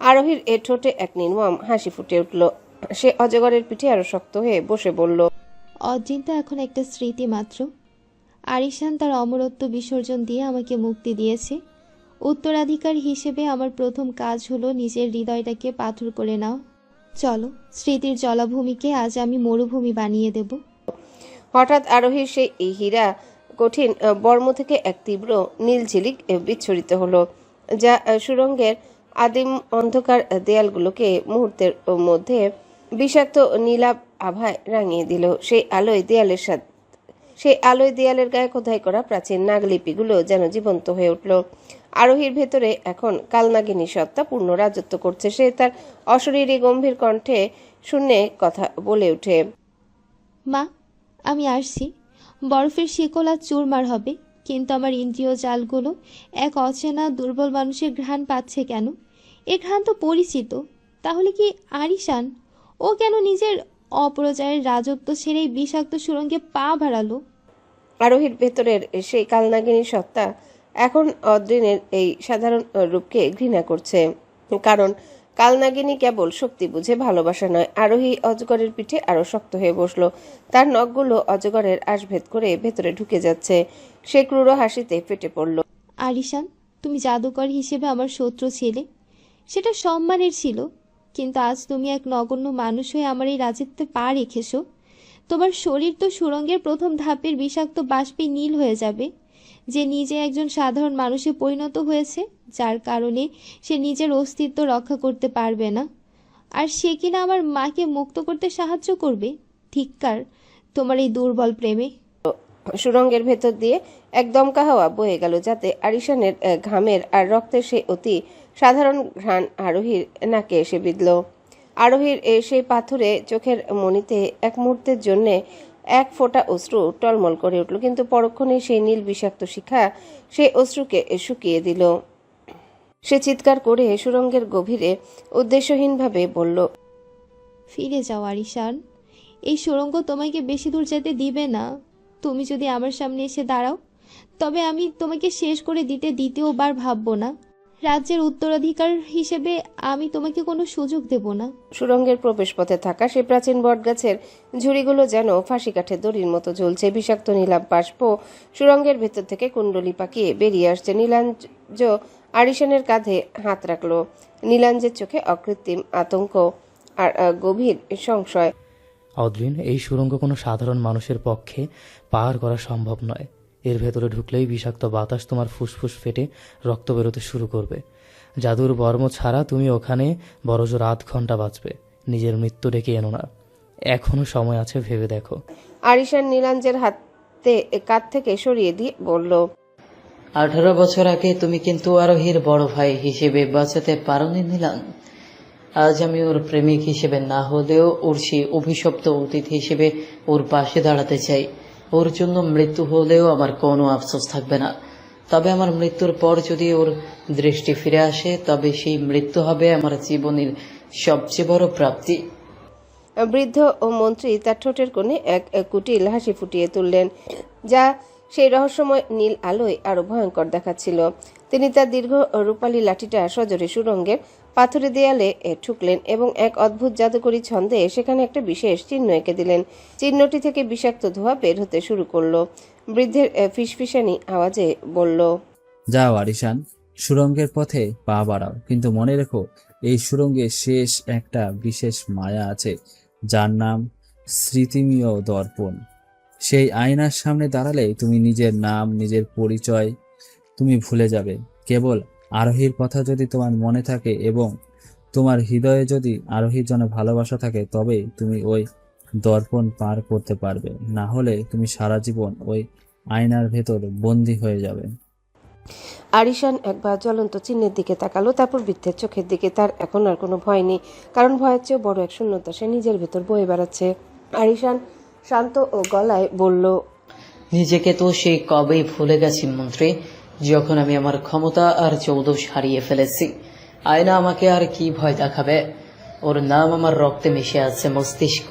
Speaker 2: আরোহীর ঠোঁটে এক নির্মম হাসি ফুটে উঠল। সে অজগরের পিঠে আরো শক্ত হয়ে বসে বলল,
Speaker 3: অদ্রিন তো এখন একটা স্মৃতি মাত্র। আরিশান তার অমরত্ব বিসর্জন দিয়ে আমাকে মুক্তি দিয়েছে। উত্তরাধিকার হিসেবে আমার প্রথম কাজ হলো নিজের হৃদয়টাকে পাথর করে নাও। চলো, স্মৃতির জলাভূমিকে আজ আমি মরুভূমি বানিয়ে দেব।
Speaker 2: হঠাৎ আরোহীর সেই হীরা কঠিন বর্ম থেকে এক তীব্র নীল ঝিলিক বিচ্ছুরিত হলো, যা সুড়ঙ্গের আদিম অন্ধকার দেয়ালগুলোকে মুহূর্তের মধ্যে বিষাক্ত নীলাভ আভায় রাঙিয়ে দিল। সেই আলোয় দেয়ালের গায়ে খোদাই করা প্রাচীন নাগলিপিগুলো যেন জীবন্ত হয়ে উঠল। আরোহীর ভেতরে এখন কালনাগিনী সত্তা পূর্ণ রাজত্ব করছে। সে তার অশরীরী গম্ভীর কণ্ঠে শূন্যে কথা বলে ওঠে,
Speaker 3: মা, আমি আসছি। বরফের শিকল আর চুরমার হবে, কিন্তু আমার ইন্দ্রিয় জালগুলো এক অচেনা দুর্বল মানুষের ঘ্রাণ পাচ্ছে কেন? এ ঘ্রাণ তো পরিচিত। তাহলে কি আরিশান? ও কেন নিজের অপরাজয়ের রাজত্ব ছেড়ে এই বিষাক্ত সুড়ঙ্গে পা বাড়ালো?
Speaker 2: আরোহীর ভেতরের সেই কালনাগিনী সত্তা এখন অদ্রিনের এই সাধারণ রূপকে ঘৃণা করছে, কারণ কালনাগিনী কেবল শক্তি বুঝে, ভালোবাসা নয়। আরোহী অজগরের পিঠে আরো শক্ত হয়ে বসলো। তার নখগুলো অজগরের আশভেদ করে ভেতরে ঢুকে যাচ্ছে। সে ক্রূর হাসিতে ফেটে পড়ল,
Speaker 3: আরিশান, তুমি জাদুকর হিসেবে আমার শত্রু ছিলে, সেটা সম্মানের ছিল, কিন্তু আজ তুমি এক নগণ্য মানুষ হয়ে আমার এই রাজত্বে পা রেখেছো। তোমার শরীর তো সুড়ঙ্গের প্রথম ধাপের বিষাক্ত বাষ্পে নীল হয়ে যাবে, যে নিজে একজন সাধারণ মানুষে পরিণত হয়েছে, যার কারণে সে নিজের অস্তিত্ব রক্ষা করতে পারবে না, আর সে কিনা আমার মাকে মুক্ত করতে সাহায্য করবে? ধিক্কার তোমার এই দুর্বল প্রেমে।
Speaker 2: সুড়ঙ্গের ভেতর দিয়ে এক দমকা হাওয়া বয়ে গেল, যাতে আরিশানের ঘামের আর রক্তের সেই অতি সাধারণ ঘ্রাণ আরোহীর নাকে এসে বিঁধল। আরোহীর সেই পাথরে চোখের মণিতে এক মুহূর্তের জন্যে এক ফোঁটা অশ্রু টলমল করে উঠল, কিন্তু পরক্ষণে সেই নীল বিষাক্ত শিখা সেই অশ্রুকে শুকিয়ে দিল। সে চিৎকার করে সুড়ঙ্গের গভীরে উদ্দেশ্যহীনভাবে বলল,
Speaker 3: ফিরে যাও আরিশান, এই সুড়ঙ্গ তোমাকে বেশি দূর যেতে দিবে না। তুমি যদি আমার সামনে এসে দাঁড়াও, তবে আমি তোমাকে শেষ করে দিতে দ্বিতীয়বার ভাববো না। রাজ্যের উত্তরাধিকার হিসেবে আমি তোমাকে কোনো সুযোগ দেব না।
Speaker 2: সুড়ঙ্গের প্রবেশপথে থাকা সেই প্রাচীন বটগাছের ঝুড়িগুলো যেন ফাঁসি কাঠে দড়ির মতো ঝুলছে। বিষাক্ত নীলাভ বাষ্প সুড়ঙ্গের ভেতর থেকে কুণ্ডলি পাকিয়ে বেরিয়ে আসছে। নীলাঞ্জ আরিশানের কাঁধে হাত রাখলো। নীলাঞ্জের চোখে অকৃত্রিম আতঙ্ক আর গভীর সংশয়।
Speaker 4: অদ্রিন, এই সুড়ঙ্গ কোনো সাধারণ মানুষের পক্ষে পার করা সম্ভব নয়। এর ভেতরে ঢুকলেই বিষাক্ত বাতাস তোমার ফুসফুস ফেটে রক্ত বেরোতে শুরু করবে। জাদুর বর্ম ছাড়া তুমি ওখানে বড়জোর 8 ঘন্টা বাঁচবে। নিজের মৃত্যু ডেকে এনো না, এখনো সময় আছে, ভেবে দেখো।
Speaker 2: আরিশান নীলাঞ্জের হাতে কাঁধ থেকে সরিয়ে দিয়ে বলল,
Speaker 1: 18 বছর আগে তুমি কিন্তু আরোহীর বড় ভাই হিসেবে বাঁচাতে পারোনি নীলান। আজ আমি ওর প্রেমিক হিসেবে না হলেও ওর সেই অভিশপ্ত অতীত হিসেবে ওর পাশে দাঁড়াতে চাই। ওর জন্য মৃত্যু হলেও আমার কোনো আফসোস থাকবে না। তবে আমার মৃত্যুর পর যদি ওর দৃষ্টি ফিরে আসে, তবে সেই মৃত্যু হবে আমার জীবনের সবচেয়ে বড় প্রাপ্তি।
Speaker 2: বৃদ্ধ ও মন্ত্রী তার ঠোঁটের কোণে এক কুটিল হাসি ফুটিয়ে তুললেন, যা সেই রহস্যময় নীল আলোয় আরো ভয়ঙ্কর দেখাচ্ছিল। তিনি তার দীর্ঘ রূপালী লাঠিটা সজোরে সুড়ঙ্গের পাথুরে দেয়ালে ঠুকলেন এবং এক অদ্ভুত জাদুকরী ছন্দে সেখানে একটা বিশেষ চিহ্ন এঁকে দিলেন। চিহ্নটি থেকে বিষাক্ত ধোঁয়া বের হতে শুরু করলো। বৃদ্ধের ফিসফিসানি আওয়াজে বলল,
Speaker 7: যাও আরিশান, সুড়ঙ্গের পথে পা বাড়াও, কিন্তু মনে রেখো এই সুড়ঙ্গে শেষ একটা বিশেষ মায়া আছে, যার নাম স্মৃতিমীয় দর্পণ। সেই আয়নার সামনে দাঁড়ালে তুমি নিজের নাম, নিজের পরিচয় তুমি ভুলে যাবে। কেবল আরোহীর কথা যদি তোমার মনে থাকে এবং তোমার হৃদয়ে যদি আরোহীর জন্য ভালোবাসা থাকে, তবেই তুমি ওই দর্পণ পার করতে পারবে। না হলে তুমি সারা জীবন ওই আয়নার ভেতর বন্দী হয়ে যাবে।
Speaker 2: আরিশান একবার জ্বলন্ত চিহ্নের দিকে তাকালো, তারপর বৃদ্ধের চোখের দিকে। তার এখন আর কোনো ভয় নেই, কারণ ভয়ের চেয়েও বড় এক শূন্যতা সে নিজের ভেতর বয়ে বেড়াচ্ছে। আরিশান শান্ত ও গলায় বলল,
Speaker 1: নিজেকে তো সেই কবেই ভুলে গেছি মন্ত্রী, যখন আমি আমার ক্ষমতা আর চৌদশ হারিয়ে ফেলেছি। আয়না আমাকে আর কি ভয় দেখাবে? ওর নাম আমার রক্তে মিশে আছে। মস্তিষ্ক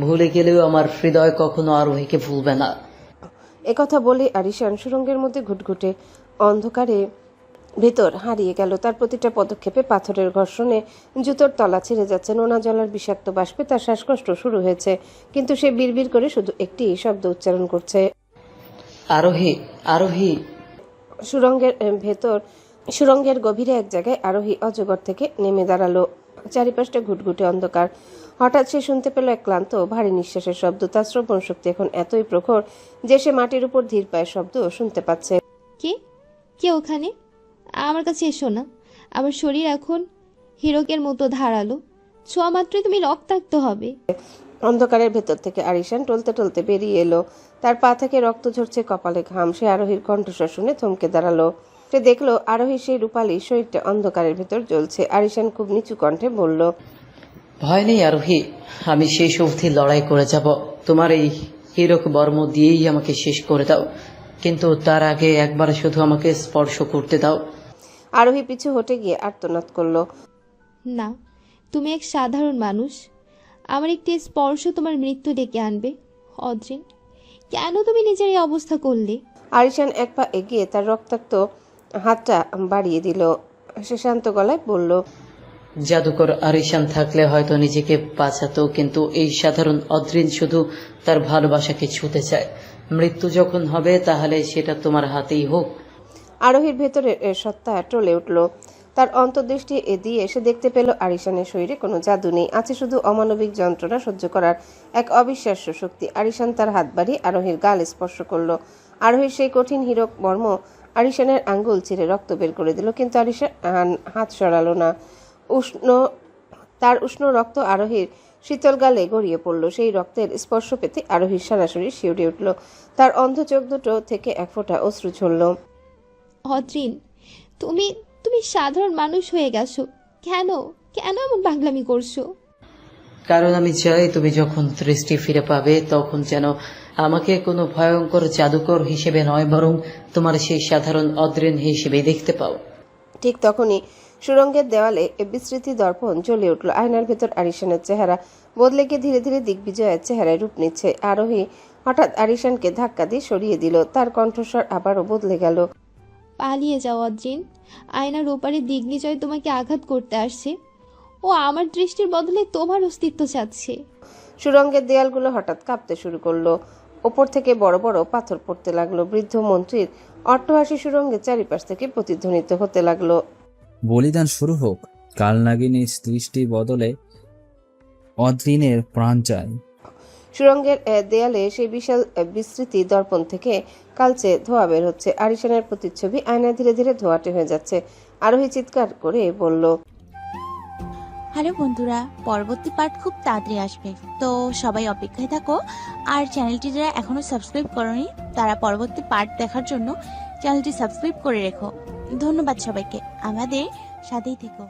Speaker 1: ভুলে গেলেও আমার হৃদয় কখনো আরোহীকে ভুলবে না।
Speaker 2: একথা বলে আরিশান সুড়ঙ্গের মধ্যে ঘুটঘুটে অন্ধকারে ভেতর হারিয়ে গেল। তার প্রতিটা পদক্ষেপে পাথরের ঘর্ষণে জুতোর তলা ছিঁড়ে যাচ্ছে। নোনা জলার বিষাক্ত বাষ্পে তার শ্বাসকষ্ট শুরু হয়েছে, কিন্তু সে বিড়বিড় করে শুধু একটি শব্দ উচ্চারণ করছে,
Speaker 1: আরোহী, আরোহী।
Speaker 2: সুড়ঙ্গের গভীরে এক জায়গায় আরোহী অজগর থেকে নেমে দাঁড়ালো। চারিপাশটা ঘুটঘুটে অন্ধকার। হঠাৎ সে শুনতে পেল এক ক্লান্ত ভারী নিঃশ্বাসের শব্দ। তার শ্রবণ শক্তি এখন এতই প্রখর যে সে মাটির উপর ধীর পায়ের শব্দ শুনতে পাচ্ছে।
Speaker 3: কে ওখানে? আমার কাছে এসো না। আমার শরীর এখন হীরকের মতো ধারালো, ছোঁয়া মাত্রই তুমি রক্তাক্ত হবে।
Speaker 2: অন্ধকারের ভেতর থেকে আরিশান টলতে টলতে বেরিয়ে এলো। তার পা থেকে রক্ত ঝরছে, কপালে ঘাম। সে আরোহীর কণ্ঠস্বর শুনে থমকে দাঁড়ালো। সে দেখলো আরোহীর সেই রূপালী শরীরটা অন্ধকারের ভেতর জ্বলছে। আরিশান খুব নিচু কণ্ঠে বলল,
Speaker 1: ভয় নেই আরোহী, আমি শেষ অবধি লড়াই করে যাব। তোমার এই হীরক বর্ম দিয়েই আমাকে শেষ করে দাও, কিন্তু তার আগে একবার শুধু আমাকে স্পর্শ করতে দাও।
Speaker 2: আরোহী পিছু হটে গিয়ে আর্তনাদ করলো,
Speaker 3: না, তুমি এক সাধারণ মানুষ। আমার একটি স্পর্শ তোমার মৃত্যু ডেকে আনবে। অদ্রিন, কেন তুমি নিজের এই অবস্থা করলে?
Speaker 2: আরিশান এক পা এগিয়ে তার রক্তাক্ত হাতটা বাড়িয়ে দিল। সে শান্ত গলায় বলল,
Speaker 1: জাদুকর আরিশান থাকলে হয়তো নিজেকে বাঁচাতো, কিন্তু এই সাধারণ অদ্রিন শুধু তার ভালোবাসাকে ছুঁতে চায়। মৃত্যু যখন হবে, তাহলে সেটা তোমার হাতেই হোক।
Speaker 2: আরোহীর ভেতরের সত্তা টলে উঠল। তার অন্তর্দৃষ্টি দিয়ে সে দেখতে পেল আরিশানের শরীরে কোনো জাদু নেই, আছে শুধু অমানবিক যন্ত্রণা সহ্য করার এক অবিশ্বাস্য শক্তি। আরিশান তার হাত বাড়িয়ে আরোহীর গাল স্পর্শ করলো। আরোহীর সেই কঠিন হীরক মর্ম আরিশানের আঙ্গুল চিরে রক্ত বের করে দিল, কিন্তু আরিশান হাত সরালো না। তার উষ্ণ রক্ত আরোহীর শীতল গালে গড়িয়ে পড়ল। সেই রক্তের স্পর্শ পেতে আরোহীর সারাশরী শিউরে উঠল। তার অন্ধ চোখ দুটো থেকে এক ফোঁটা অশ্রু ঝরল।
Speaker 3: অদ্রিন, তুমি তুমি সাধারণ মানুষ হয়ে গেছো। কেন কেন এমন পাগলামি করছো?
Speaker 1: কারণ আমি চাই তুমি যখন দৃষ্টি ফিরে পাবে তখন যেন আমাকে কোনো ভয়ঙ্কর জাদুকর হিসেবে নয়, বরং তোমার সেই সাধারণ অদ্রিন হিসেবে দেখতে পাও।
Speaker 2: ঠিক তখনই সুরঙ্গের দেওয়ালে বিস্মৃতি দর্পণ জ্বলে উঠল। আয়নার ভেতর আরিশানের চেহারা বদলে গিয়ে ধীরে ধীরে দিগ্বিজয়ের চেহারায় রূপ নিচ্ছে। আরোহী হঠাৎ আরিশানকে ধাক্কা দিয়ে সরিয়ে দিল। তার কণ্ঠস্বর আবারও বদলে গেল।
Speaker 3: পালিয়ে যাও অদ্রিন। আয়নার ওপারে দিগ্বিজয় তোমাকে আঘাত করতে আসছে। ও আমার দৃষ্টির বদলে তোমার অস্তিত্ব চাচ্ছে।
Speaker 2: সুরঙ্গের দেয়ালগুলো হঠাৎ কাঁপতে শুরু করলো। ওপর থেকে বড় বড় পাথর পড়তে লাগলো। বৃদ্ধ মন্ত্রীর অট্টহাসি সুরঙ্গের চারিপাশ থেকে প্রতিধ্বনিত হতে লাগলো।
Speaker 7: বলিদান শুরু হোক। কালনাগিনীর দৃষ্টি বদলে অদ্রিনের প্রাণ চাই।
Speaker 2: সুরঙ্গের দেয়ালে সেই বিশাল বিস্তৃতি দর্পণ থেকে কালচে ধোঁয়া বের হচ্ছে। আরিশানের প্রতিচ্ছবি আয়নায় ধীরে ধীরে ধোঁয়াটে হয়ে যাচ্ছে। আরোহী চিৎকার করে বলল,
Speaker 8: হ্যালো বন্ধুরা, পরবর্তী পার্ট খুব তাড়াতাড়ি আসবে, তো সবাই অপেক্ষায় থাকো। আর চ্যানেলটি যারা এখনো সাবস্ক্রাইব করোনি তারা পরবর্তী পার্ট দেখার জন্য চ্যানেলটি সাবস্ক্রাইব করে রেখো। ধন্যবাদ সবাইকে, আমাদের সাথেই থেকো।